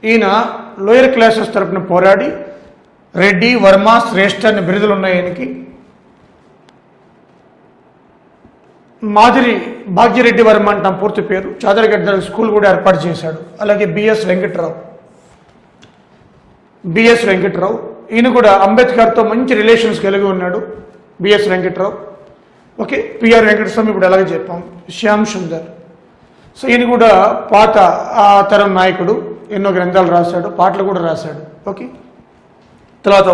ఈయన లోయర్ క్లాసెస్ తరపున పోరాడి రెడ్డి, వర్మ, శ్రేష్ఠ అనే బిరుదులు ఉన్నాయి ఆయనకి. మాదిరి భాగ్యరెడ్డి వర్మ అంటాం పూర్తి పేరు. చాదరగడ్డ స్కూల్ కూడా ఏర్పాటు చేశాడు. అలాగే బిఎస్ వెంకట్రావు ఈయన కూడా అంబేద్కర్తో మంచి రిలేషన్స్ కలిగి ఉన్నాడు. B S Venkatrao. Okay, P R Venkataswamy ఇప్పుడు అలాగే చెప్పాం. శ్యామ్ సుందర్, సో ఈయన కూడా పాత ఆ తరం నాయకుడు, ఎన్నో గ్రంథాలు రాశాడు, పాటలు కూడా రాశాడు. ఓకే, తర్వాత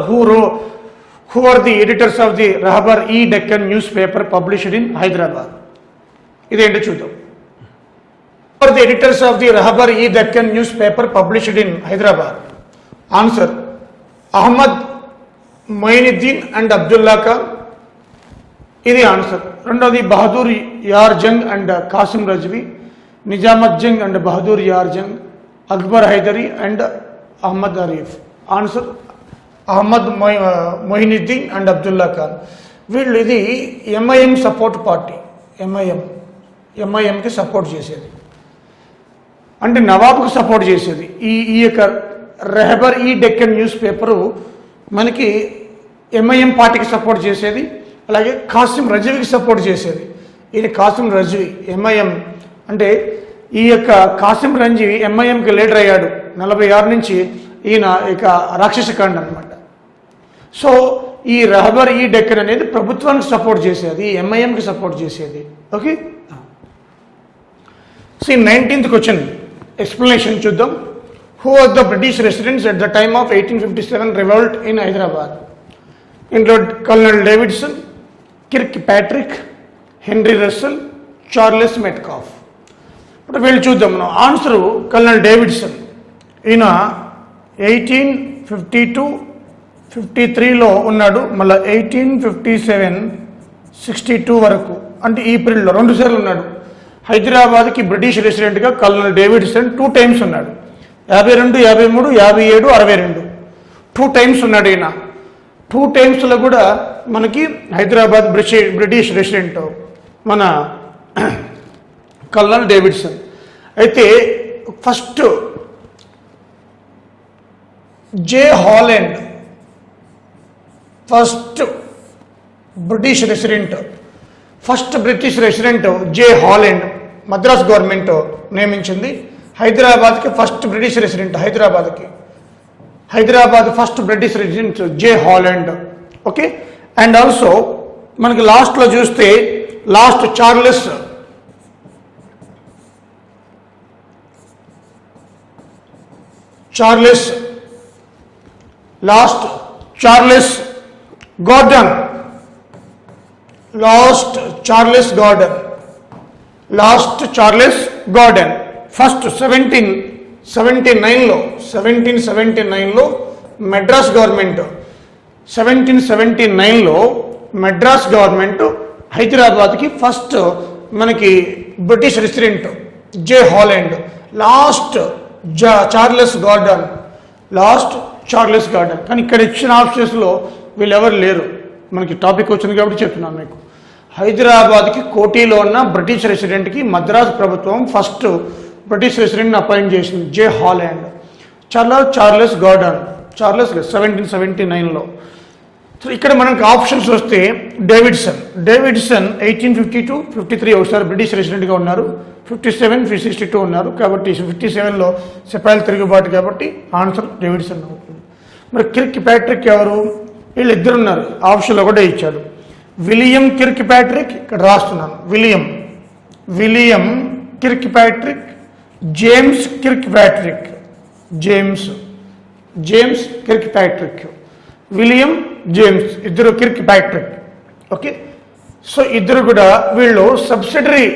who are the editors of the Rahbar e Deccan news paper published in Hyderabad? ఇదేంటో చూద్దాం. Who are the editors of the Rahbar e Deccan news paper published in Hyderabad? Answer Ahmed Moinuddin and Abdullah Khan. ఇది ఆన్సర్. రెండోది Bahadur Yar Jung and Qasim Razvi, Nizamat Jung and Bahadur Yar Jung, Akbar Hydari and Ahmed Arif. Answer Ahmed Moinuddin and Abdullah Khan. వీళ్ళు ఇది ఎంఐఎం సపోర్ట్ పార్టీ. ఎంఐఎంకి సపోర్ట్ చేసేది, అంటే నవాబ్కు support చేసేది. ఈ యొక్క రెహబర్ ఈ డెక్కన్ న్యూస్ పేపరు మనకి ఎంఐఎం పార్టీకి సపోర్ట్ చేసేది. అలాగే కాసిం రజ్వీకి సపోర్ట్ చేసేది. ఈయన కాసిం రజ్వీ ఎంఐఎం అంటే ఈ యొక్క కాసిం రజ్వీ ఎంఐఎంకి లీడర్ అయ్యాడు 46 నుంచి. ఈయన ఇక రాక్షసకాండ అనమాట. సో ఈ రెహబర్ ఈ డెక్కన్ అనేది ప్రభుత్వానికి సపోర్ట్ చేసేది, ఎంఐఎంకి సపోర్ట్ చేసేది. Okay, so 19th question explanation చూద్దాం. Who was the British residents at the time of 1857 revolt in Hyderabad? Include Colonel Davidson, Kirkpatrick, Henry Russell, Charles Metcalfe. ఇప్పుడు వీళ్ళు చూద్దాం మనం. Answer colonel Davidson. ఈయన 1852-53లో ఉన్నాడు. మళ్ళీ 1857-62 వరకు, అంటే ఈ పీరియడ్లో 2 సార్లు ఉన్నాడు. హైదరాబాద్కి బ్రిటిష్ రెసిడెంట్గా కల్నల్ డేవిడ్సన్ 2 టైమ్స్ ఉన్నాడు. 52, 53, 57, 62 2 టైమ్స్ ఉన్నాడు ఈయన. 2 టైమ్స్లో కూడా మనకి హైదరాబాద్ బ్రిటిష్ రెసిడెంట్ మన కల్నల్ డేవిడ్సన్. అయితే first J Holland first British resident J Holland Madras government నియమించింది. హైదరాబాద్కి first British resident Hyderabad first British resident J Holland. Okay. And also మనకి లాస్ట్లో చూస్తే చార్లెస్ గార్డన్ ఫస్ట్ 1779లో మెడ్రాస్ గవర్నమెంట్ హైదరాబాద్కి ఫస్ట్ మనకి British resident J Holland, Charles Gordon. కానీ ఇక్కడ ఇచ్చిన ఆప్షన్స్లో వీళ్ళెవరు లేరు. మనకి టాపిక్ వచ్చింది కాబట్టి చెప్తున్నాను మీకు. హైదరాబాద్కి కోటిలో ఉన్న బ్రిటిష్ రెసిడెంట్కి మద్రాస్ ప్రభుత్వం ఫస్ట్ బ్రిటిష్ రెసిడెంట్ని అపాయింట్ చేసింది జే హాలండ్. చార్లెస్ గార్డన్ 1779లో. సో ఇక్కడ మనకు ఆప్షన్స్ వస్తే డేవిడ్సన్ 1852-53 ఒకసారి బ్రిటిష్ రెసిడెంట్గా ఉన్నారు. 57-62 ఉన్నారు. కాబట్టి 57లో సిపాయిల తిరుగుబాటు, కాబట్టి ఆన్సర్ డేవిడ్సన్ అవుతుంది. మరి కిర్క్ ప్యాట్రిక్ ఎవరు? వీళ్ళిద్దరు ఉన్నారు. ఆప్షన్లో కూడా ఇచ్చాడు. విలియం కిర్క్ ప్యాట్రిక్, ఇక్కడ రాస్తున్నాను. William Kirk Patrick, James Kirk Patrick, William James, ఇద్దరు కిర్క్ ప్యాట్రిక్. ఓకే. సో ఇద్దరు కూడా వీళ్ళు సబ్సిడరీ.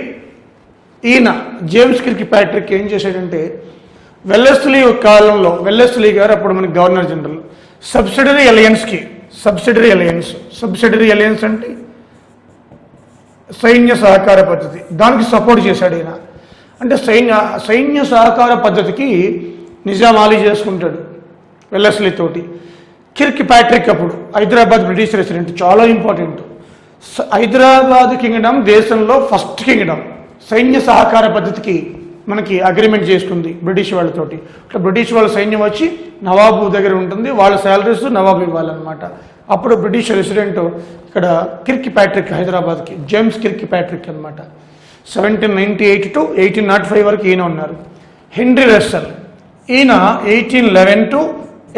ఈయన జేమ్స్ కిర్క్ ప్యాట్రిక్ ఏం చేశాడంటే వెల్లెస్లీ కాలంలో, వెల్లెస్లీ గారు అప్పుడు మనకి గవర్నర్ జనరల్, సబ్సిడరీ అలయన్స్ అంటే సైన్య సహకార పద్ధతి, దానికి సపోర్ట్ చేశాడు ఈయన. అంటే సైన్య సహకార పద్ధతికి నిజాం అలీ చేసుకుంటాడు వెల్లెస్లీ తోటి. కిర్క్ ప్యాట్రిక్ అప్పుడు హైదరాబాద్ బ్రిటిష్ రెసిడెంట్, చాలా ఇంపార్టెంట్. హైదరాబాద్ కింగ్డమ్ దేశంలో ఫస్ట్ కింగ్డమ్ సైన్య సహకార పద్ధతికి మనకి అగ్రిమెంట్ చేసుకుంది బ్రిటిష్ వాళ్ళతోటి. ఇట్లా బ్రిటిష్ వాళ్ళ సైన్యం వచ్చి నవాబు దగ్గర ఉంటుంది, వాళ్ళ శాలరీస్ నవాబు ఇవ్వాలన్నమాట. అప్పుడు బ్రిటిష్ రెసిడెంట్ ఇక్కడ కిర్క్ ప్యాట్రిక్ హైదరాబాద్కి, జేమ్స్ కిర్క్ ప్యాట్రిక్ అనమాట. 1798 to 1805 వరకు ఈయన ఉన్నారు. హెన్రీ రస్సెల్ ఈయన 1811 to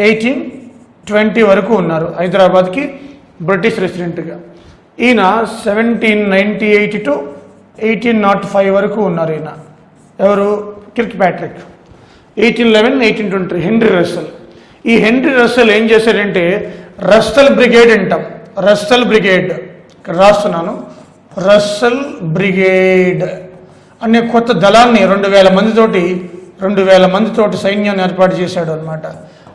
1820 వరకు ఉన్నారు హైదరాబాద్కి బ్రిటిష్ రెసిడెంట్గా. ఈయన 1798 to 1805 వరకు ఉన్నారు. ఈయన ఎవరు? Kirk Patrick. 1811, 1820 henry Russell. ఈ హెన్రీ రస్సెల్ ఏం చేశాడంటే రస్సెల్ బ్రిగేడ్ అంటాం. రస్సెల్ బ్రిగేడ్ ఇక్కడ రాస్తున్నాను. రస్సెల్ బ్రిగేడ్ అనే కొత్త దళాన్ని 2000 మందితోటి సైన్యాన్ని ఏర్పాటు చేశాడు అనమాట.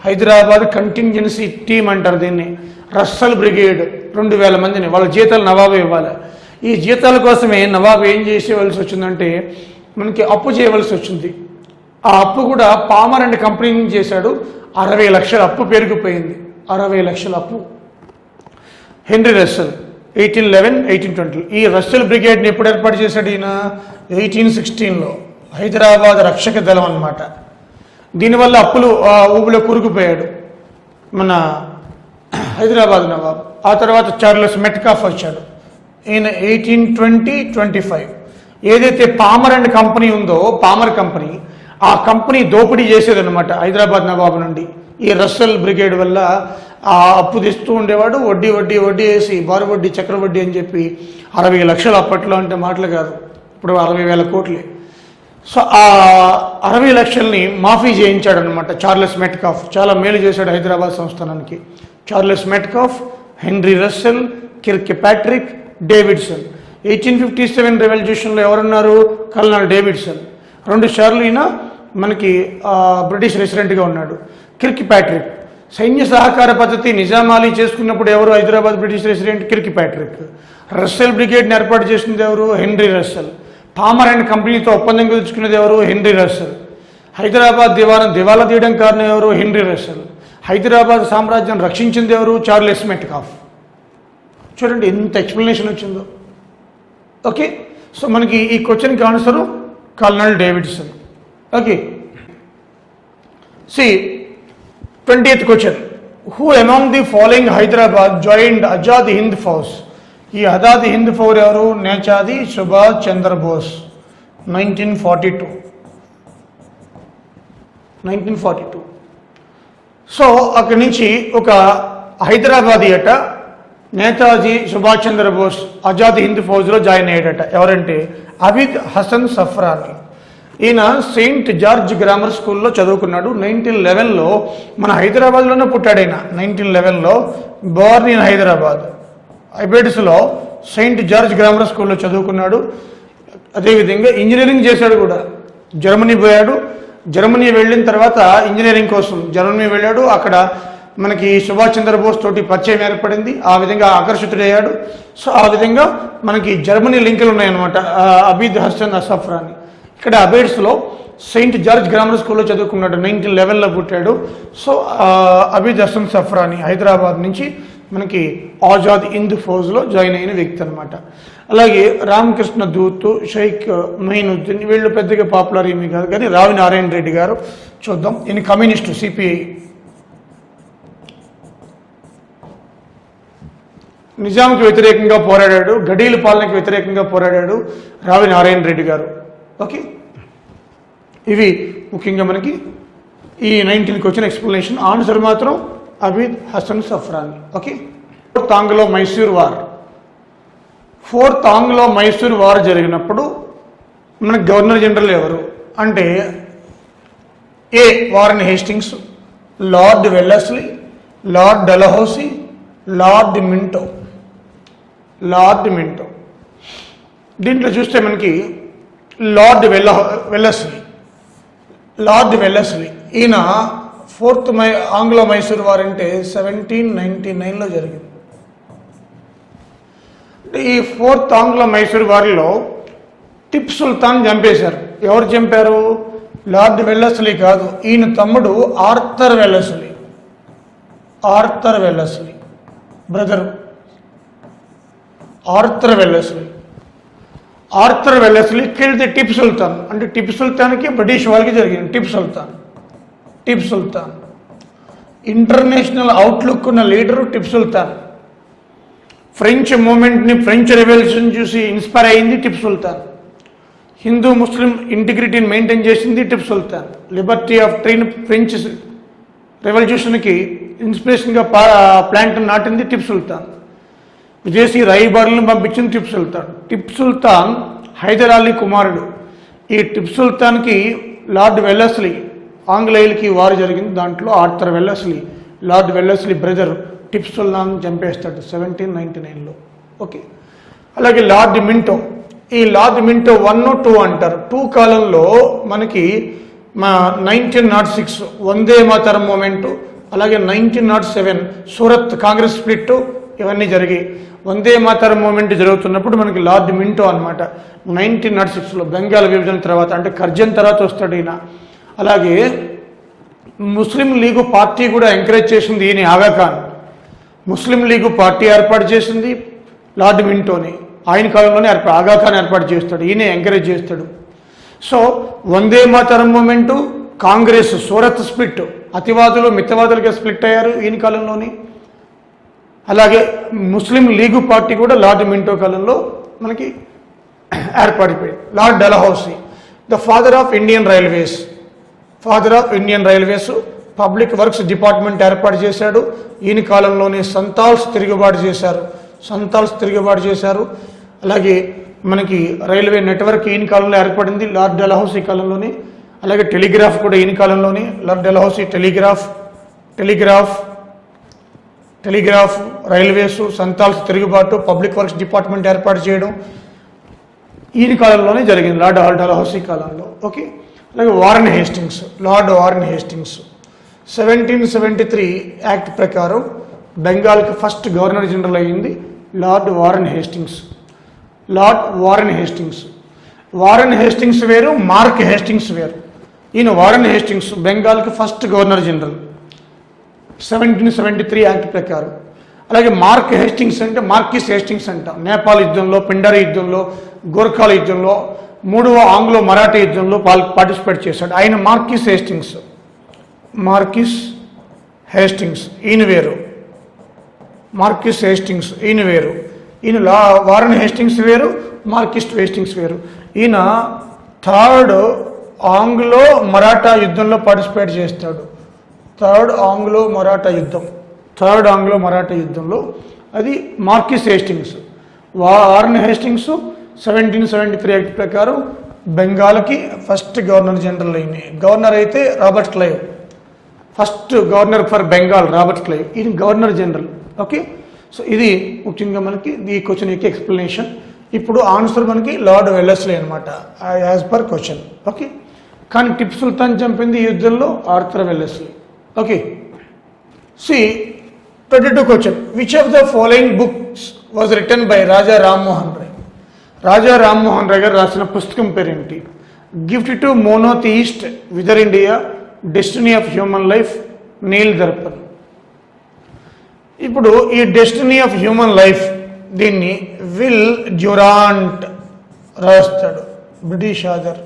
హైదరాబాద్ కంటింజెన్సీ టీమ్ అంటారు దీన్ని. రస్సెల్ బ్రిగేడ్ 2000 మందిని, వాళ్ళ జీతాలు నవాబు ఇవ్వాలి. ఈ జీతాల కోసమే నవాబు ఏం చేసేవలసి వచ్చిందంటే మనకి అప్పు చేయవలసి వచ్చింది. ఆ అప్పు కూడా పామర్ అండ్ కంపెనీ నుంచి చేశాడు. 60 లక్షల అప్పు పెరిగిపోయింది. 60 లక్షల అప్పు. Henry Russell 1811, 1820. ఈ రస్సెల్ బ్రిగేడ్ని ఎప్పుడు ఏర్పాటు చేశాడు ఈయన? 1816లో. హైదరాబాద్ రక్షక దళం అన్నమాట. దీనివల్ల అప్పులు ఊబిలో కూరుకుపోయాడు మన హైదరాబాద్ నవాబ్. ఆ తర్వాత చార్లెస్ మెట్కాఫ్ వచ్చాడు. ఈయన 1820-25. ఏదైతే పామర్ అండ్ కంపెనీ ఉందో, పామర్ కంపెనీ, ఆ కంపెనీ దోపిడీ చేసేదన్నమాట హైదరాబాద్ నవాబు నుండి. ఈ రస్సెల్ బ్రిగేడ్ వల్ల ఆ అప్పు తెస్తూ ఉండేవాడు. వడ్డీ వేసి బారు వడ్డీ, చక్ర వడ్డీ అని చెప్పి 60 లక్షలు అప్పట్లో అంటే మాటలు కాదు, ఇప్పుడు 60,000 కోట్లు. సో ఆ 60 లక్షల్ని మాఫీ చేయించాడనమాట చార్లెస్ మెట్కాఫ్. చాలా మేలు చేశాడు హైదరాబాద్ సంస్థానానికి. Charles Metcalfe, Henry Russell, Kirkpatrick, Davidson. 1857 రెవల్యూషన్లో ఎవరున్నారు? Colonel Davidson. 2 సార్లు ఈయన మనకి బ్రిటిష్ రెసిడెంట్గా ఉన్నాడు. కిర్క్ ప్యాట్రిక్ సైన్య సహకార పద్ధతి నిజాం అలీ చేసుకున్నప్పుడు ఎవరు Hyderabad British resident? Kirkpatrick. Russell బ్రిగేడ్ని ఏర్పాటు చేసింది ఎవరు? Henry Russell. థామర్ అండ్ కంపెనీతో ఒప్పందం కుదుర్చుకునేది ఎవరు? Henry Russell. హైదరాబాద్ దివాలా తీయడం కారణం ఎవరు? Henry Russell. హైదరాబాద్ సామ్రాజ్యం రక్షించింది ఎవరు? Charles Metcalfe. చూడండి ఎంత ఎక్స్ప్లెనేషన్ వచ్చిందో. ఓకే, సో మనకి ఈ క్వశ్చన్కి answer colonel Davidson. Okay, see 20th question. Who among the following Hyderabad joined Azad Hind Fauj? ఈ ఆజాద్ హింద్ ఫౌజ్ ఎవరు? నేతాజీ సుభాష్ చంద్రబోస్. 1942. సో అక్కడి నుంచి ఒక హైదరాబాదీ అట నేతాజీ సుభాష్ చంద్రబోస్ ఆజాద్ హింద్ ఫౌజ్లో జాయిన్ అయ్యాడట. ఎవరంటే అబిద్ హసన్ సఫ్రాని. ఈయన సెయింట్ జార్జ్ గ్రామర్ స్కూల్లో చదువుకున్నాడు. 1911లో మన హైదరాబాద్లోనే పుట్టాడు ఆయన. 1911లో బోర్న్ ఇన్ హైదరాబాద్ ఐబెడ్స్లో సెయింట్ జార్జ్ గ్రామర్ స్కూల్లో చదువుకున్నాడు. అదేవిధంగా ఇంజనీరింగ్ చేశాడు కూడా. జర్మనీ పోయాడు. జర్మనీ వెళ్ళిన తర్వాత ఇంజనీరింగ్ కోసం జర్మనీ వెళ్ళాడు. అక్కడ మనకి సుభాష్ చంద్రబోస్ తోటి పరిచయం ఏర్పడింది. ఆ విధంగా ఆకర్షితుడయ్యాడు. సో ఆ విధంగా మనకి జర్మనీ లింకులు ఉన్నాయన్నమాట. అబీద్ హసన్ సఫ్రాని ఇక్కడ అబేడ్స్లో సెయింట్ జార్జ్ గ్రామర్ స్కూల్లో చదువుకున్నాడు. 1911లో పుట్టాడు. సో అబీద్ హసన్ సఫ్రాని హైదరాబాద్ నుంచి మనకి ఆజాద్ హింద్ ఫౌజ్లో జాయిన్ అయిన వ్యక్తి అనమాట. అలాగే రామకృష్ణ దూత్, షేక్ మొయినుద్దీన్ వీళ్ళు పెద్దగా పాపులర్ ఏమీ కాదు, కానీ రావి నారాయణ రెడ్డి గారు చూద్దాం. ఈయన కమ్యూనిస్టు, సిపిఐ. నిజాంకి వ్యతిరేకంగా పోరాడాడు. గడీల పాలనకి వ్యతిరేకంగా పోరాడాడు రావి నారాయణ రెడ్డి గారు. ఓకే, ఇవి ముఖ్యంగా మనకి ఈ 19th క్వశ్చన్ ఎక్స్ప్లెనేషన్. ఆన్సర్ మాత్రం Abid Hasan Safrani. Okay, 4th Anglo Mysore war. 4th Anglo Mysore war జరిగినప్పుడు మనకి గవర్నర్ జనరల్ ఎవరు అంటే A Warren Hastings, lord Wellesley, lord Dalhousie, lord Minto. దీంట్లో చూస్తే మనకి లార్డ్ వెల్లెస్లీ ఈయన 4th ఆంగ్లో మైసూర్ వార్ అంటే 1799లో జరిగింది. ఈ 4th ఆంగ్లో మైసూర్ వారిలో టిప్ సుల్తాన్ చంపేశారు. ఎవరు చంపారు? లార్డ్ వెల్లెస్లీ కాదు, ఈయన తమ్ముడు Arthur Wellesley brother Arthur Wellesley kill the Tipu Sultan. అంటే టిప్ సుల్తాన్కి బ్రిటిష్ వాళ్ళకి జరిగింది. టిప్ సుల్తాన్ ఇంటర్నేషనల్ అవుట్లుక్ ఉన్న లీడరు టిప్ సుల్తాన్. ఫ్రెంచ్ మూమెంట్ని, ఫ్రెంచ్ రెవల్యూషన్ చూసి ఇన్స్పైర్ అయింది టిప్ సుల్తాన్. హిందూ ముస్లిం ఇంటిగ్రిటీని మెయింటైన్ చేసింది Tipu Sultan. Liberty of train French రెవల్యూషన్కి ఇన్స్పిరేషన్గా ప్లాంట్ నాటింది టిప్ సుల్తాన్. విదేశీ రాయబారులను పంపించింది టిప్ సుల్తాన్ హైదర్ అలీ కుమారుడు. ఈ టిప్ సుల్తాన్కి లార్డ్ వెల్లెస్లీ, ఆంగ్లేయులకి వారు జరిగింది. దాంట్లో Arthur Wellesley, lord Wellesley brother Tipu Sultan చంపేస్తాడు 1799లో. ఓకే, అలాగే లార్డ్ మింటో. ఈ లార్డ్ మింటో 1, 2 అంటారు. 2 కాలంలో మనకి 1906 వందే మాతరం మూమెంటు, అలాగే 1907 సూరత్ కాంగ్రెస్ స్ప్లిట్, ఇవన్నీ జరిగాయి. వందే మాతరం మూమెంట్ జరుగుతున్నప్పుడు మనకి లార్డ్ మింటో అనమాట 1906లో బెంగాల్ విభజన తర్వాత, అంటే కర్జన్ తర్వాత వస్తాడు ఈయన. అలాగే ముస్లిం లీగు పార్టీ కూడా ఎంకరేజ్ చేసింది ఈయన. ఆగాఖాన్ ముస్లిం లీగు పార్టీ ఏర్పాటు చేసింది లార్డ్ మింటోని. ఆయన కాలంలోనే ఆగాఖాన్ ఏర్పాటు చేస్తాడు, ఈయనే ఎంకరేజ్ చేస్తాడు. So Vande Mataram movement, Congress, Surat split, అతివాదులు మితవాదులుగా స్ప్లిట్ అయ్యారు ఈయన కాలంలోని. అలాగే ముస్లిం లీగు పార్టీ కూడా లార్డ్ మింటో కాలంలో మనకి ఏర్పడిపోయింది. Lord Dalhousie, the father of Indian railways, public works department ఏర్పాటు చేశాడు. ఈయన కాలంలోనే సంతాల్స్ తిరుగుబాటు చేశారు. అలాగే మనకి రైల్వే నెట్వర్క్ ఈయన కాలంలో ఏర్పడింది లార్డ్ డెలహౌసీ కాలంలోనే. అలాగే టెలిగ్రాఫ్ కూడా ఈయన కాలంలోనే. లార్డ్ డెలహౌసీ టెలిగ్రాఫ్, రైల్వేస్, సంతాల్స్ తిరుగుబాటు, పబ్లిక్ వర్క్స్ డిపార్ట్మెంట్ ఏర్పాటు చేయడం ఈయన కాలంలోనే జరిగింది, లార్డ్ డెలహౌసీ కాలంలో. ఓకే, అలాగే లార్డ్ వారన్ హేస్టింగ్స్ 1773 యాక్ట్ ప్రకారం బెంగాల్కి ఫస్ట్ గవర్నర్ జనరల్ అయ్యింది lord Warren Hastings. Warren Hastings వేరు, మార్క్ హేస్టింగ్స్ వేరు. ఈయన వారెన్ హేస్టింగ్స్ బెంగాల్కి ఫస్ట్ గవర్నర్ జనరల్ 1773 యాక్ట్ ప్రకారం. అలాగే మార్క్ హేస్టింగ్స్ అంటే మార్కిస్ హేస్టింగ్స్ అంటాం. నేపాల్ యుద్ధంలో, పిండరి యుద్ధంలో, గోర్ఖాల యుద్ధంలో, 3వ ఆంగ్లో మరాఠా యుద్ధంలో పార్టిసిపేట్ చేశాడు. ఆయన మార్కిస్ హేస్టింగ్స్. మార్కిస్ హేస్టింగ్స్ ఈయన వేరు, మార్కిస్ హేస్టింగ్స్ ఈయన వేరు. ఈయన వారెన్ హేస్టింగ్స్ వేరు, మార్కిస్ హేస్టింగ్స్ వేరు. ఈయన థర్డ్ ఆంగ్లో మరాఠా యుద్ధంలో పార్టిసిపేట్ చేస్తాడు. థర్డ్ ఆంగ్లో మరాఠా యుద్ధంలో అది marquise Hastings. Warren Hastings 1773 act ప్రకారం బెంగాల్కి ఫస్ట్ గవర్నర్ జనరల్ అయింది. గవర్నర్ అయితే Robert Clive, first governor for Bengal Robert Clive, ఇది గవర్నర్ జనరల్. ఓకే, సో ఇది ముఖ్యంగా మనకి ఈ క్వశ్చన్ యొక్క ఎక్స్ప్లెనేషన్. ఇప్పుడు ఆన్సర్ మనకి లార్డ్ వెల్లెస్లీ అనమాట యాజ్ పర్ క్వశ్చన్. ఓకే, కానీ టిప్పు సుల్తాన్ చంపింది ఈ యుద్ధంలో Arthur Wellesley. Okay, see 22 question. Which of the following books was written by Raja Rammohan Roy? Raja Rammohan Roy garu రాసిన పుస్తకం పేరేంటి? Gift to monotheist, whither India, destiny of human life, Neel Darpan. ఇప్పుడు ఈ డెస్టినీ ఆఫ్ హ్యూమన్ లైఫ్ దీన్ని విల్ డ్యూరాంట్ రాస్తాడు, British author,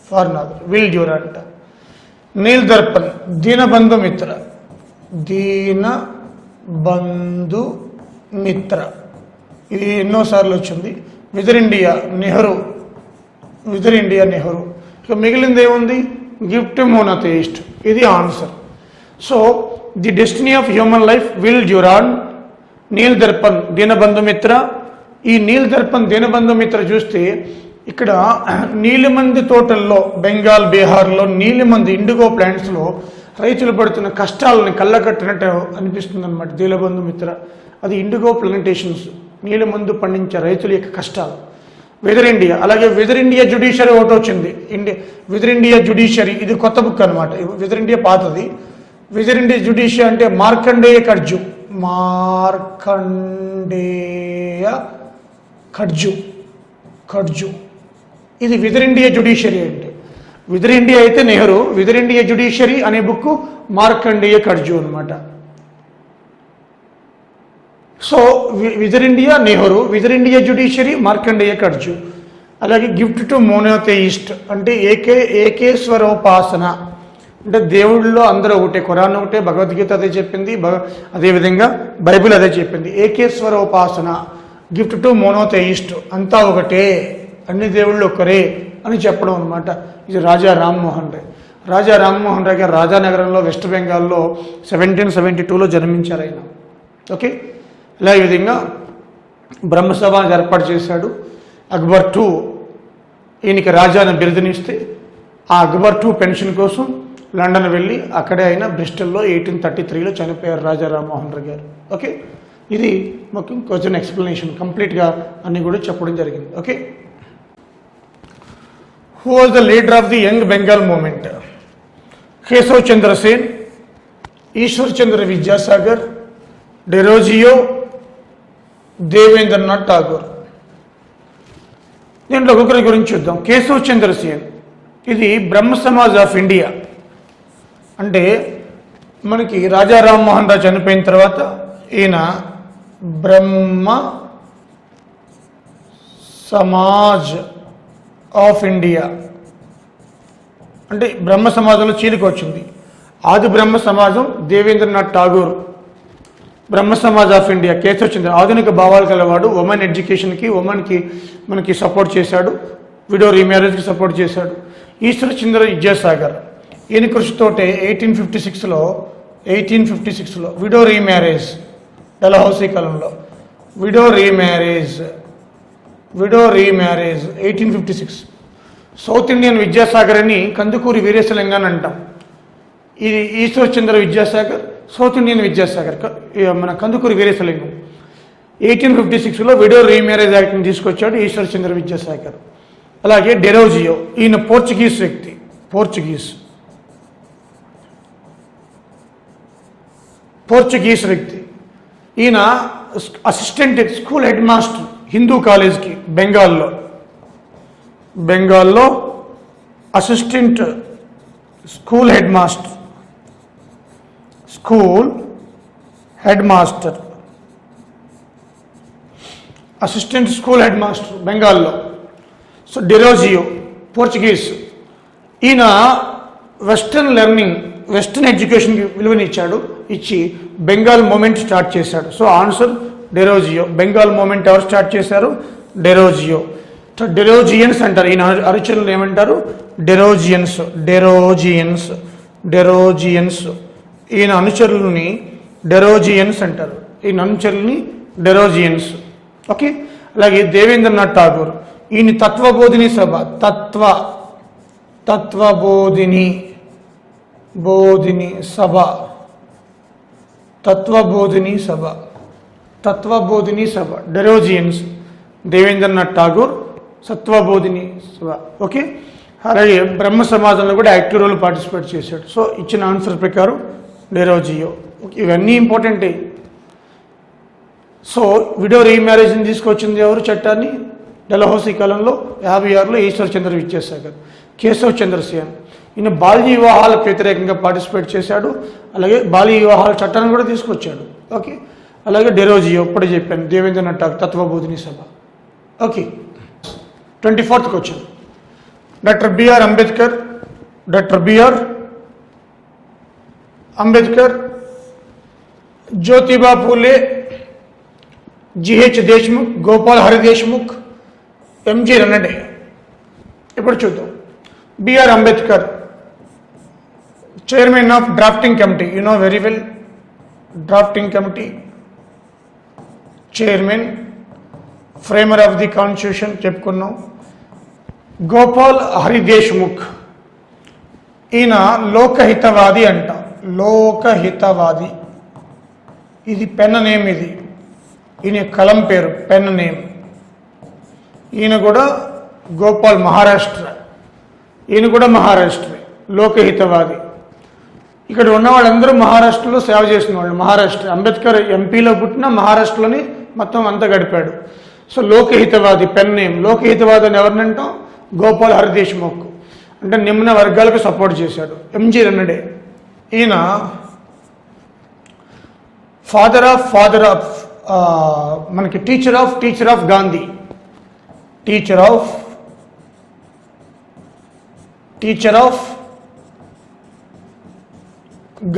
foreign author, Will Durant. Neel Darpan Dinabandhu మిత్ర, దీనబంధు మిత్ర, ఇది ఎన్నోసార్లు వచ్చింది. విదర్ ఇండియా నెహ్రూ, విదర్ ఇండియా నెహ్రూ. ఇక మిగిలింది ఏముంది? గిఫ్ట్ మోనోథియిస్ట్, ఇది answer. So the destiny of human life, Will Durant, Neel Darpan Dinabandhu Mitra. ఈ నీల్ దర్పణ్ దీనబంధు మిత్ర చూస్తే ఇక్కడ నీలిమంది తోటల్లో, బెంగాల్, బీహార్లో నీలిమంది ఇండిగో ప్లాంట్స్లో రైతులు పడుతున్న కష్టాలని కళ్ళకట్టినట్టు అనిపిస్తుంది అనమాట. దీనబంధు మిత్ర అది ఇండిగో ప్లాంటేషన్స్, నీలిమందు పండించే రైతుల యొక్క కష్టాలు. వెదర్ ఇండియా, అలాగే వెదర్ ఇండియా జ్యుడిషియరీ ఒకటి వచ్చింది. వెదర్ ఇండియా జ్యుడిషియరీ ఇది కొత్త బుక్ అనమాట. వెదర్ ఇండియా పాతది. వెదర్ ఇండియా జ్యుడిషియరీ అంటే మార్కండేయ కడ్జు, మార్కండేయ కడ్జు ఇది వెదర్ ఇండియా జ్యుడిషియరీ. అంటే వెదర్ ఇండియా అయితే నెహ్రూ, వెదర్ ఇండియా జ్యుడిషియరీ అనే బుక్ మార్కండేయ కడ్జు అనమాట. So whither India Nehru, whither India judiciary Markandey Katju. అలాగే గిఫ్ట్ టు మోనోథియిస్ట్ అంటే ఏకేశ్వరోపాసన అంటే దేవుళ్ళలో అందరూ ఒకటే, ఖురాన్ ఒకటే, భగవద్గీత అదే చెప్పింది, అదేవిధంగా బైబిల్ అదే చెప్పింది. ఏకేశ్వరోపాసన, గిఫ్ట్ టు మోనోథియిస్ట్ అంతా ఒకటే, అన్ని దేవుళ్ళు ఒక్కరే అని చెప్పడం అనమాట. ఇది రాజా రామ్మోహన్ రాయ్. రాజా రామ్మోహన్ రాయ్ గారు రాజానగరంలో వెస్ట్ బెంగాల్లో 1772లో జన్మించారు ఆయన. ఓకే, ఇలా ఈ విధంగా బ్రహ్మసభ ఏర్పాటు చేశాడు. అక్బర్ II ఈయనకి రాజాని బిరుదునిస్తే ఆ అక్బర్ II పెన్షన్ కోసం లండన్ వెళ్ళి అక్కడే ఆయన బ్రిస్టల్లో 1833లో చనిపోయారు రాజా రామ్మోహన్ రాయ్ గారు. ఓకే, ఇది మొత్తం క్వశ్చన్ ఎక్స్ప్లెనేషన్ కంప్లీట్గా అన్నీ కూడా చెప్పడం జరిగింది. Okay, who was the leader of the young Bengal movement? Keshav Chandra Sen, Ishwar Chandra Vidyasagar, Derozio, Debendranath Tagore. దీంట్లో ఒక్కొక్కరి గురించి చూద్దాం. కేశవ్ చంద్ర సేన్ ఇది బ్రహ్మ సమాజ్ ఆఫ్ ఇండియా. అంటే మనకి రాజా రామ్మోహన్ రాయ్ చనిపోయిన తర్వాత ఈయన బ్రహ్మ సమాజ్ ఆఫ్ ఇండియా అంటే బ్రహ్మ సమాజంలో చీలిక వచ్చింది. ఆది బ్రహ్మ సమాజం దేవేంద్రనాథ్ ఠాగూర్, బ్రహ్మ సమాజ్ ఆఫ్ ఇండియా కేశవ్ చంద్ర ఆధునిక భావాలు కలవాడు. ఉమెన్ ఎడ్యుకేషన్కి, ఉమెన్కి మనకి సపోర్ట్ చేశాడు. విడో రీమ్యారేజ్కి సపోర్ట్ చేశాడు. ఈశ్వర్ చంద్ర విద్యాసాగర్ ఈయన కృషితోటే 1856లో విడో రీమ్యారేజ్, డల్హౌసీ కాలంలో widow remarriage 1856. South Indian Vidyasagar అని కందుకూరి వీరేశలింగాన్ని అంటాం. ఇది ఈశ్వర్ చంద్ర విద్యాసాగర్, సౌత్ ఇండియన్ విద్యాసాగర్ మన కందుకూరి వీరేశలింగం. 1856లో విడో రీమ్యారేజ్ యాక్ట్ని తీసుకొచ్చాడు ఈశ్వర్ చంద్ర విద్యాసాగర్. అలాగే డెరోజియో ఈయన పోర్చుగీస్ వ్యక్తి, పోర్చుగీస్ వ్యక్తి. ఈయన assistant school head master Hindu కాలేజ్కి బెంగాల్లో. బెంగాల్లో assistant school head master assistant school head master బెంగాల్లో. So Derozio Portuguese. ఈయన వెస్టర్న్ ఎడ్యుకేషన్కి విలువనిచ్చాడు. ఇచ్చి బెంగాల్ మూమెంట్ స్టార్ట్ చేశాడు. సో ఆన్సర్ డెరోజియో. బెంగాల్ మూమెంట్ ఎవరు స్టార్ట్ చేశారు? డెరోజియో. సో డెరోజియన్స్ అంటారు. ఈయన అనుచరులను ఏమంటారు? డెరోజియన్స్. ఈయన అనుచరులని డెరోజియన్స్ అంటారు. ఈయన అనుచరులని డెరోజియన్స్. ఓకే. అలాగే దేవేంద్రనాథ్ ఠాగూర్. ఈయన తత్వబోధిని సభ డెరోజియన్స్. దేవేంద్రనాథ్ ఠాగూర్ తత్వబోధిని సభ. ఓకే. అలాగే బ్రహ్మ సమాజంలో కూడా యాక్టివ్ రోల్ పార్టిసిపేట్ చేశాడు. సో ఇచ్చిన ఆన్సర్ ప్రకారం డెరోజియో. ఇవన్నీ ఇంపార్టెంటే. సో విడో రీమ్యారేజ్ని తీసుకొచ్చింది ఎవరు చట్టాన్ని? డెలహౌసీ కాలంలో 56లో ఈశ్వర్ చంద్ర విద్యాసాగర్. కేశవ్ చంద్ర సేన్. ఈయన బాల్య వివాహాలకు వ్యతిరేకంగా పార్టిసిపేట్ చేశాడు. అలాగే బాల్య వివాహాల చట్టాన్ని కూడా తీసుకొచ్చాడు. ఓకే. అలాగే డెరోజియో ఇప్పుడే చెప్పాను. Devendranath Tagore Tattvabodhini Sabha. Okay. 24th question. Doctor BR Ambedkar, Jyotiba Phule, GH Deshmukh, Gopal Hari Deshmukh, MG Ranade. ఇప్పుడు చూద్దాం. BR Ambedkar, chairman of drafting committee. You know very well drafting committee, chairman, framer of the constitution చెప్పుకున్నాం. గోపాల్ హరి దేశ్ముఖ్, ఈయన లోకహితవాది అంట. లోకహితవాది. ఇది పెన్ నేమ్. ఇది ఈయన కలం పేరు, పెన్ నేమ్. ఈయన కూడా గోపాల్ మహారాష్ట్ర. ఈయన కూడా మహారాష్ట్రే. లోకహితవాది. ఇక్కడ ఉన్న వాళ్ళందరూ మహారాష్ట్రలో సేవ చేసిన వాళ్ళు. మహారాష్ట్ర. అంబేద్కర్ ఎంపీలో పుట్టిన మహారాష్ట్రలోని మొత్తం అంతా గడిపాడు. So Lokahitawadi pen name. Lokahitawadi అని ఎవరినంటాం? గోపాల్ హరి దేశ్ముఖ్. అంటే నిమ్న వర్గాలకు సపోర్ట్ చేశాడు. ఎంజి రన్నడే, ఈయన ఫాదర్ ఆఫ్ మనకి teacher of Gandhi. Teacher of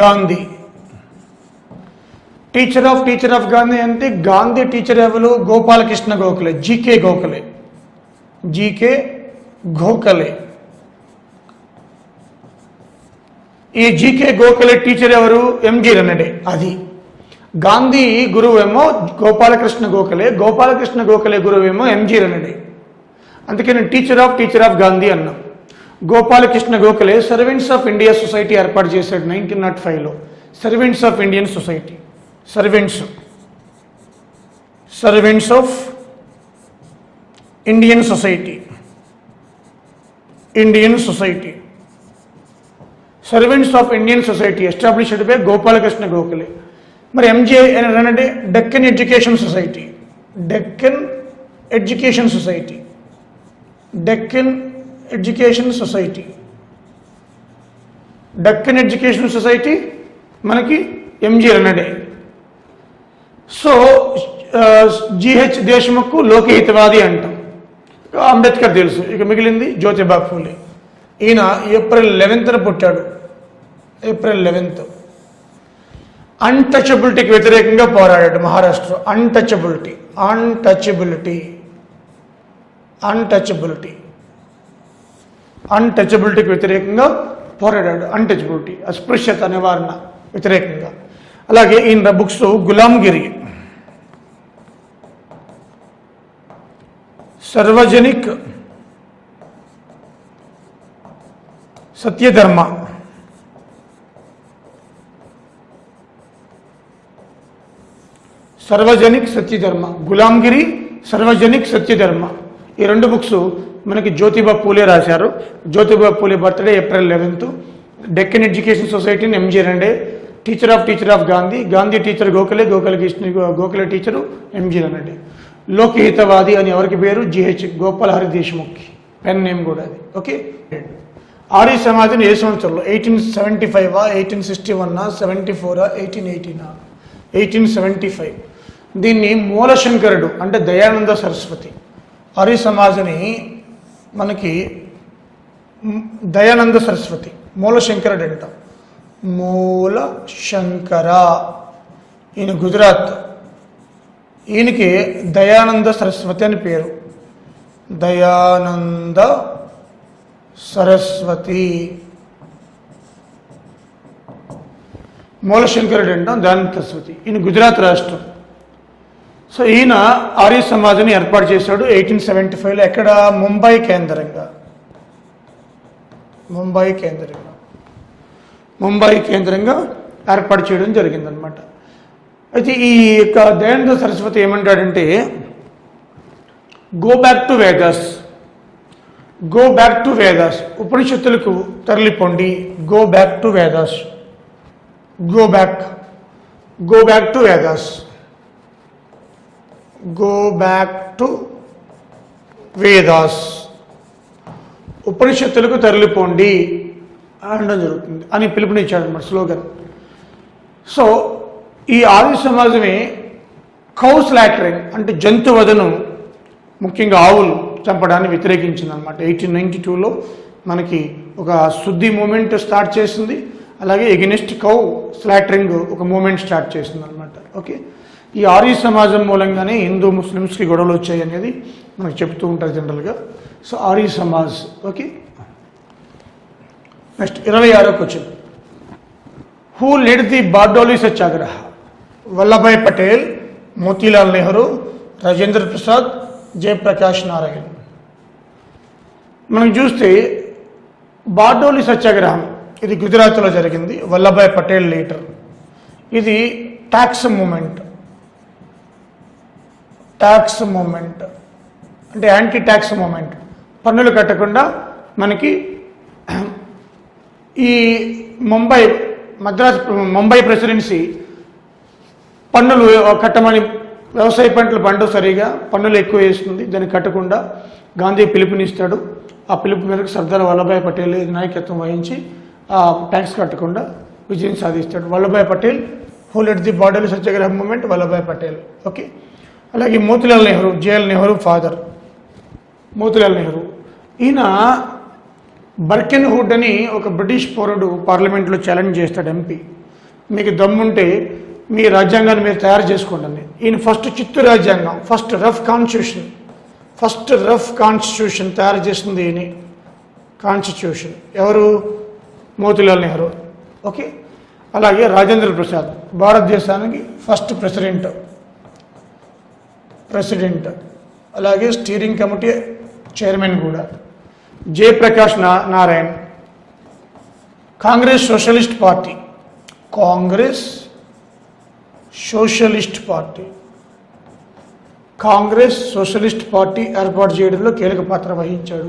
Gandhi. Teacher of Gandhi అంటే గాంధీ టీచర్ ఎవరు? గోపాలకృష్ణ గోఖలే. జీకే గోఖలే. ఈ జీకే గోఖలే టీచర్ ఎవరు? ఎంజి రన్నడే. అది గాంధీ గురువేమో గోపాలకృష్ణ గోఖలే. గోపాలకృష్ణ గోఖలే గురువేమో ఎంజి రన్నడే. అందుకే నేను టీచర్ ఆఫ్ గాంధీ అన్నాం. Gopalakrishna Gokhale servants of India society ఏర్పాటు చేశాడు 1905లో. Servants of Indian society. Servants of Indian society. Servants of Indian society established by Gopalakrishna Gokhale. మరి ఎంజే అంటే Deccan education society. Deccan education society మనకి ఎంజి రన్నడే. సో జిహెచ్ దేశ్ముఖ్ లోకహితవాది అంటాం. అంబేద్కర్ తెలుసు. ఇక మిగిలింది జ్యోతిబా పూలే. ఈయన ఏప్రిల్ 11న పుట్టాడు. ఏప్రిల్ 11. అన్టచబిలిటీకి వ్యతిరేకంగా పోరాడాడు మహారాష్ట్ర. అన్టచబిలిటీకి వ్యతిరేకంగా పోరాడాడు. అన్టచబిలిటీ, అస్పృశ్యత నివారణ వ్యతిరేకంగా. అలాగే ఈయన బుక్స్ గులాంగిరి, సార్వజనిక్ సత్యధర్మ, గులాంగిరి, సార్వజనిక్ సత్యధర్మ. ఈ రెండు బుక్స్ మనకి జ్యోతిబా పూలే రాశారు. Jyotiba Phule birthday April 11. Deccan education సొసైటీని MG Ranade. Teacher of Gandhi teacher Gokhale teacher MG Ranade. Lokahitawadi అని ఎవరికి పేరు? జిహెచ్ గోపాల్ హరి దేశ్ముఖ్కి పెన్ నేమ్ కూడా అది. ఓకే, ఆర్య సమాజ్ని ఏ సంవత్సరంలో 1875 1861 74 1818 1875. దీన్ని మూలశంకరుడు అంటే దయానంద సరస్వతి. ఆర్య సమాజ్ని మనకి దయానంద సరస్వతి మూలశంకరుడు అంటాం. మూలశంకర ఈయన గుజరాత్. ఈయనకి దయానంద సరస్వతి అని పేరు. దయానంద సరస్వతి మూలశంకరుడు అంటాం, దయానంద సరస్వతి. ఈయన గుజరాత్ రాష్ట్రం. సో ఈయన ఆర్య సమాజ్ని ఏర్పాటు చేశాడు 1875లో. ఎక్కడ? ముంబై కేంద్రంగా. ముంబై కేంద్రంగా ఏర్పాటు చేయడం జరిగిందనమాట. అయితే ఈ యొక్క దయానంద సరస్వతి ఏమంటాడంటే, గో బ్యాక్ టు వేదాస్, ఉపనిషత్తులకు తరలిపోండి. Go back to Vedas. ఉపనిషత్తులకు తరలిపోండి అనడం జరుగుతుంది అని పిలుపునిచ్చాడు అన్నమాట, స్లోగన్. సో ఈ ఆర్య సమాజమే కౌ స్లాటరింగ్ అంటే జంతువధను, ముఖ్యంగా ఆవులు చంపడాన్ని వ్యతిరేకించింది అనమాట. 1892లో మనకి ఒక శుద్ధి మూమెంట్ స్టార్ట్ చేసింది. అలాగే ఎగెనిస్ట్ కౌ స్లాటరింగ్ ఒక మూమెంట్ స్టార్ట్ చేసింది అనమాట. ఓకే, ఈ ఆర్య సమాజం మూలంగానే హిందూ ముస్లిమ్స్కి గొడవలు వచ్చాయి అనేది మనకు చెప్తూ ఉంటారు జనరల్గా. So Arya Samaj. Okay, next 26వ question. Who led the Bardoli Satyagraha? Vallabhbhai Patel, Motilal Nehru, Rajendra Prasad, Jayaprakash Narayan. మనం చూస్తే బార్డోలి సత్యాగ్రహం ఇది గుజరాత్లో జరిగింది. వల్లభాయ్ పటేల్ లీడర్. ఇది ట్యాక్స్ మూమెంట్ అంటే యాంటీ ట్యాక్స్ మూమెంట్. పన్నులు కట్టకుండా మనకి ఈ ముంబై ప్రెసిడెన్సీ పన్నులు కట్టమని, వ్యవసాయ పంటలు పండు సరిగా పన్నులు ఎక్కువ వేస్తుంది, దాన్ని కట్టకుండా గాంధీ పిలుపునిస్తాడు. ఆ పిలుపు మేరకు సర్దార్ వల్లభాయ్ పటేల్ నాయకత్వం వహించి ఆ ట్యాక్స్ కట్టకుండా విజయం సాధిస్తాడు. Vallabhbhai Patel, who led the Bardoli Satyagraha movement, Vallabhbhai Patel. Okay, అలాగే మోతీలాల్ నెహ్రూ, జేఎల్ నెహ్రూ ఫాదర్ మోతీలాల్ నెహ్రూ. ఈయన బర్కెన్ హుడ్ అని ఒక బ్రిటిష్ పౌరుడు పార్లమెంట్లో ఛాలెంజ్ చేస్తాడు, ఎంపీ. మీకు దమ్ముంటే మీ రాజ్యాంగాన్ని మీరు తయారు చేసుకోండి అని. ఈయన ఫస్ట్ చిత్తు రాజ్యాంగం, ఫస్ట్ రఫ్ కాన్స్టిట్యూషన్ తయారు చేసింది ఈయన. కాన్స్టిట్యూషన్ ఎవరు? మోతీలాల్ నెహ్రూ. ఓకే, అలాగే రాజేంద్ర ప్రసాద్ భారతదేశానికి ఫస్ట్ ప్రెసిడెంట్. అలాగే స్టీరింగ్ కమిటీ చైర్మన్ కూడా. జయప్రకాష్ నారాయణ్, కాంగ్రెస్ సోషలిస్ట్ పార్టీ ఏర్పాటు చేయడంలో కీలక పాత్ర వహించాడు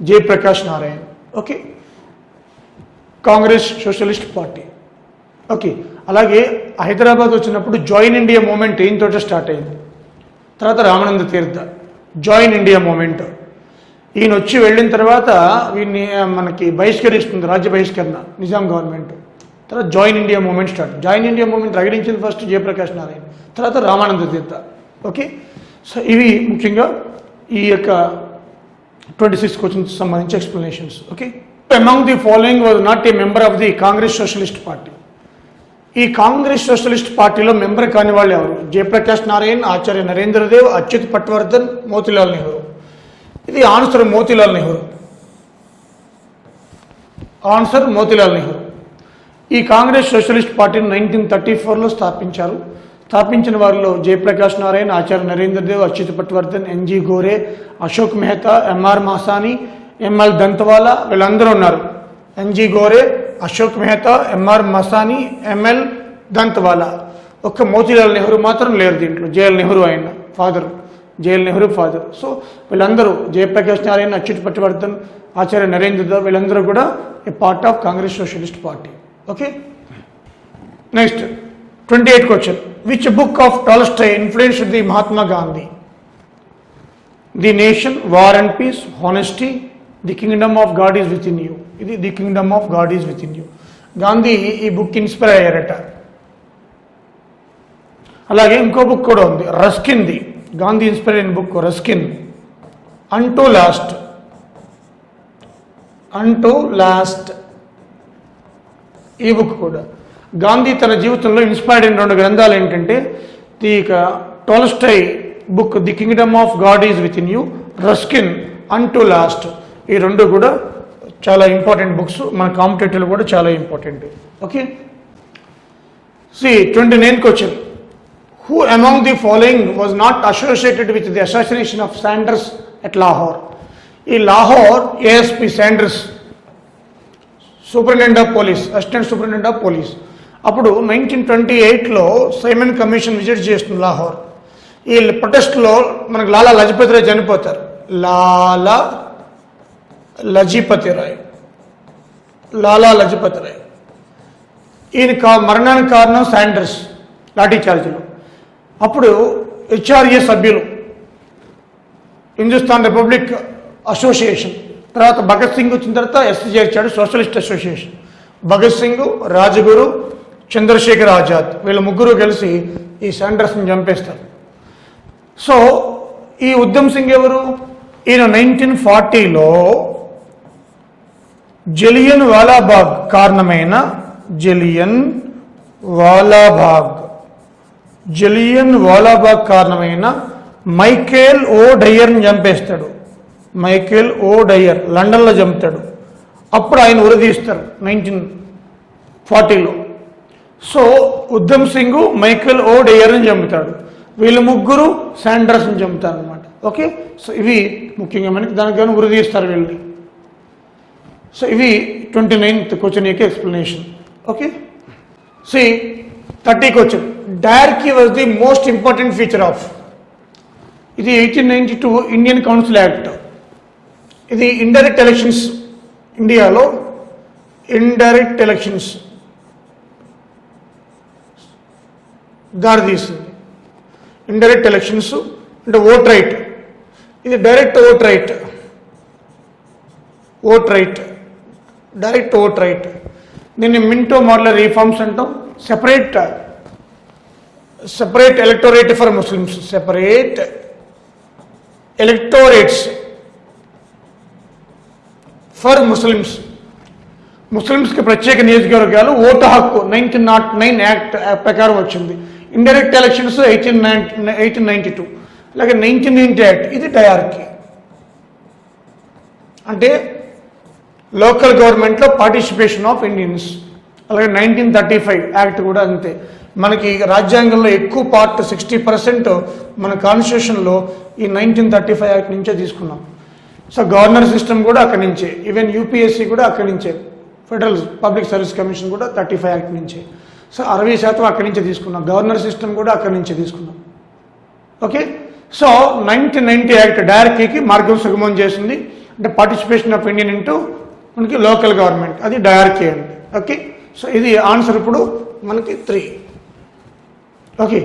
Jayaprakash Narayan. Okay, Congress socialist party. Okay, అలాగే హైదరాబాద్ వచ్చినప్పుడు జాయిన్ ఇండియా మూమెంట్ ఈయనతో స్టార్ట్ అయింది. తర్వాత రామానంద తీర్థ, జాయిన్ ఇండియా మూమెంట్. ఈయన వచ్చి వెళ్ళిన తర్వాత వీడిని మనకి బహిష్కరిస్తుంది, రాజ్య బహిష్కరణ నిజాం గవర్నమెంట్. తర్వాత join India moment start. Join India moment ప్రకటించింది ఫస్ట్ జయప్రకాష్ నారాయణ్, తర్వాత రామానంద తీర్థ. ఓకే, సో ఇవి ముఖ్యంగా ఈ యొక్క 26 క్వశ్చన్స్ సంబంధించి explanations. Okay, among the following was not a member of the Congress socialist party. ఈ కాంగ్రెస్ సోషలిస్ట్ పార్టీలో మెంబర్ కాని వాళ్ళు ఎవరు? జయప్రకాష్ నారాయణ్, ఆచార్య నరేంద్ర దేవ్, అచ్యుత్ పట్వర్ధన్, మోతీలాల్ నెహ్రూ. ఇది ఆన్సర్ మోతీలాల్ నెహ్రూ. ఈ కాంగ్రెస్ సోషలిస్ట్ పార్టీని 1934లో స్థాపించారు. స్థాపించిన వారిలో Jayaprakash Narayan, Acharya Narendra Dev, Achyut Patwardhan, NG Gore, Ashok Mehta, MR Masani, ML Dantwala వీళ్ళందరూ ఉన్నారు. NG Gore, Ashok Mehta, MR Masani, ML Dantwala. ఒక్క మోతీలాల్ నెహ్రూ మాత్రం లేరు దీంట్లో. JL Nehru father. సో వీళ్ళందరూ జయప్రకాష్ నారాయణ్, అచ్యుత్ పట్వర్ధన్, ఆచార్య నరేంద్ర దేవ్ వీళ్ళందరూ కూడా a part of Congress socialist party. Okay, next 28 question. Which book of Tolstoy influenced the Mahatma Gandhi? The nation, war and peace, honesty, the kingdom of God is within you. ఇది the kingdom of God is within you. Gandhi ఈ book inspire అయ్యారట. అలాగే ఇంకో book కూడా ఉంది, రస్కిన్ది, Gandhi inspire అయిన book Ruskin, unto last. ఈ బుక్ కూడా గాంధీ తన జీవితంలో ఇన్స్పైర్డ్ అయిన 2 గ్రంథాలు ఏంటంటే the Tolstoy book the kingdom of God is within you, Ruskin unto last. ఈ 2 కూడా చాలా ఇంపార్టెంట్ బుక్స్, మన కాంపిటేటివ్లో కూడా చాలా important. Okay, see 29th question. Who among the following was not associated with the assassination of Sanders at Lahore? ఈ Lahore ASP Sanders, superintendent of police, assistant superintendent of police. అప్పుడు 1928లో Simon commission visit చేస్తుంది లాహోర్. ఈ ప్రొటెస్ట్లో మనకు లాలా లజపతి రాయ్ చనిపోతారు. లాలా లజపతి రాయ్ ఈయన మరణానికి కారణం Sanders lathi చార్జీలు. అప్పుడు హెచ్ఆర్ఏ సభ్యులు, హిందుస్థాన్ రిపబ్లిక్ అసోసియేషన్, తర్వాత భగత్ సింగ్ వచ్చిన తర్వాత ఎస్సీ చేర్చాడు, సోషలిస్ట్ అసోసియేషన్. భగత్ సింగ్, రాజగురు, చంద్రశేఖర్ ఆజాద్ వీళ్ళ 3 కలిసి ఈ శాండర్స్ని చంపేస్తారు. సో ఈ ఉద్దమ్ సింగ్ ఎవరు? ఈయన 1940లో జలియన్ వాలాబాగ్ కారణమైన మైకేల్ ఓ డయర్ని చంపేస్తాడు. మైకేల్ ఓ డయర్ లండన్లో చంపుతాడు. అప్పుడు ఆయన ఉరిదీస్తారు 1940లో. సో ఉద్దమ్ సింగ్ మైకేల్ ఓ డయర్ని చంపుతాడు. వీళ్ళు 3 శాండర్స్ని చంపుతారు అనమాట. ఓకే, సో ఇవి ముఖ్యంగా మనకి దానికి కానీ ఉరిదీస్తారు వీళ్ళని. సో ఇవి 29th క్వశ్చన్ యొక్క explanation. Okay, see 30th question. Dyarchy was the most important feature of. ఇది 1892 ఇండియన్ కౌన్సిల్ యాక్ట్. ఇది ఇండైరెక్ట్ ఎలక్షన్స్, ఇండియాలో ఇండైరెక్ట్ ఎలక్షన్స్ దారితీస్తుంది. ఇండైరెక్ట్ ఎలక్షన్స్ అంటే ఓట్ రైట్, ఇది డైరెక్ట్ ఓట్ రైట్. దీన్ని మింటో మోడల్ రిఫార్మ్స్ అంటాం. Separate electorate for Muslims, separate electorates for ముస్లిమ్స్కి ప్రత్యేక నియోజకవర్గాలు, ఓటు హక్కు 1909 యాక్ట్ ప్రకారం వచ్చింది. ఇండైరెక్ట్ ఎలక్షన్స్ 1892, అలాగే 1990 యాక్ట్, ఇది డయార్కీ. అంటే లోకల్ గవర్నమెంట్లో పార్టిసిపేషన్ ఆఫ్ ఇండియన్స్. అలాగే 1935 యాక్ట్ కూడా అంతే. మనకి రాజ్యాంగంలో ఎక్కువ పార్ట్ 60% మన కాన్స్టిట్యూషన్లో ఈ 1935 యాక్ట్ నుంచే తీసుకున్నాం. సో గవర్నర్ సిస్టమ్ కూడా అక్కడి నుంచే, ఈవెన్ యూపీఎస్సీ కూడా అక్కడి నుంచే, ఫెడరల్ పబ్లిక్ సర్వీస్ కమిషన్ కూడా 35 యాక్ట్ నుంచే. సో 60% అక్కడి నుంచే తీసుకున్నాం. గవర్నర్ సిస్టమ్ కూడా అక్కడి నుంచే తీసుకున్నాం. ఓకే, సో 1990 యాక్ట్ డయార్కీకి మార్గం సుగమం చేసింది. అంటే పార్టిసిపేషన్ ఆఫ్ ఇండియన్ ఇంటూ మనకి లోకల్ గవర్నమెంట్, అది డయార్కీ అండి. ఓకే, సో ఇది ఆన్సర్ ఇప్పుడు మనకి 3. ఓకే.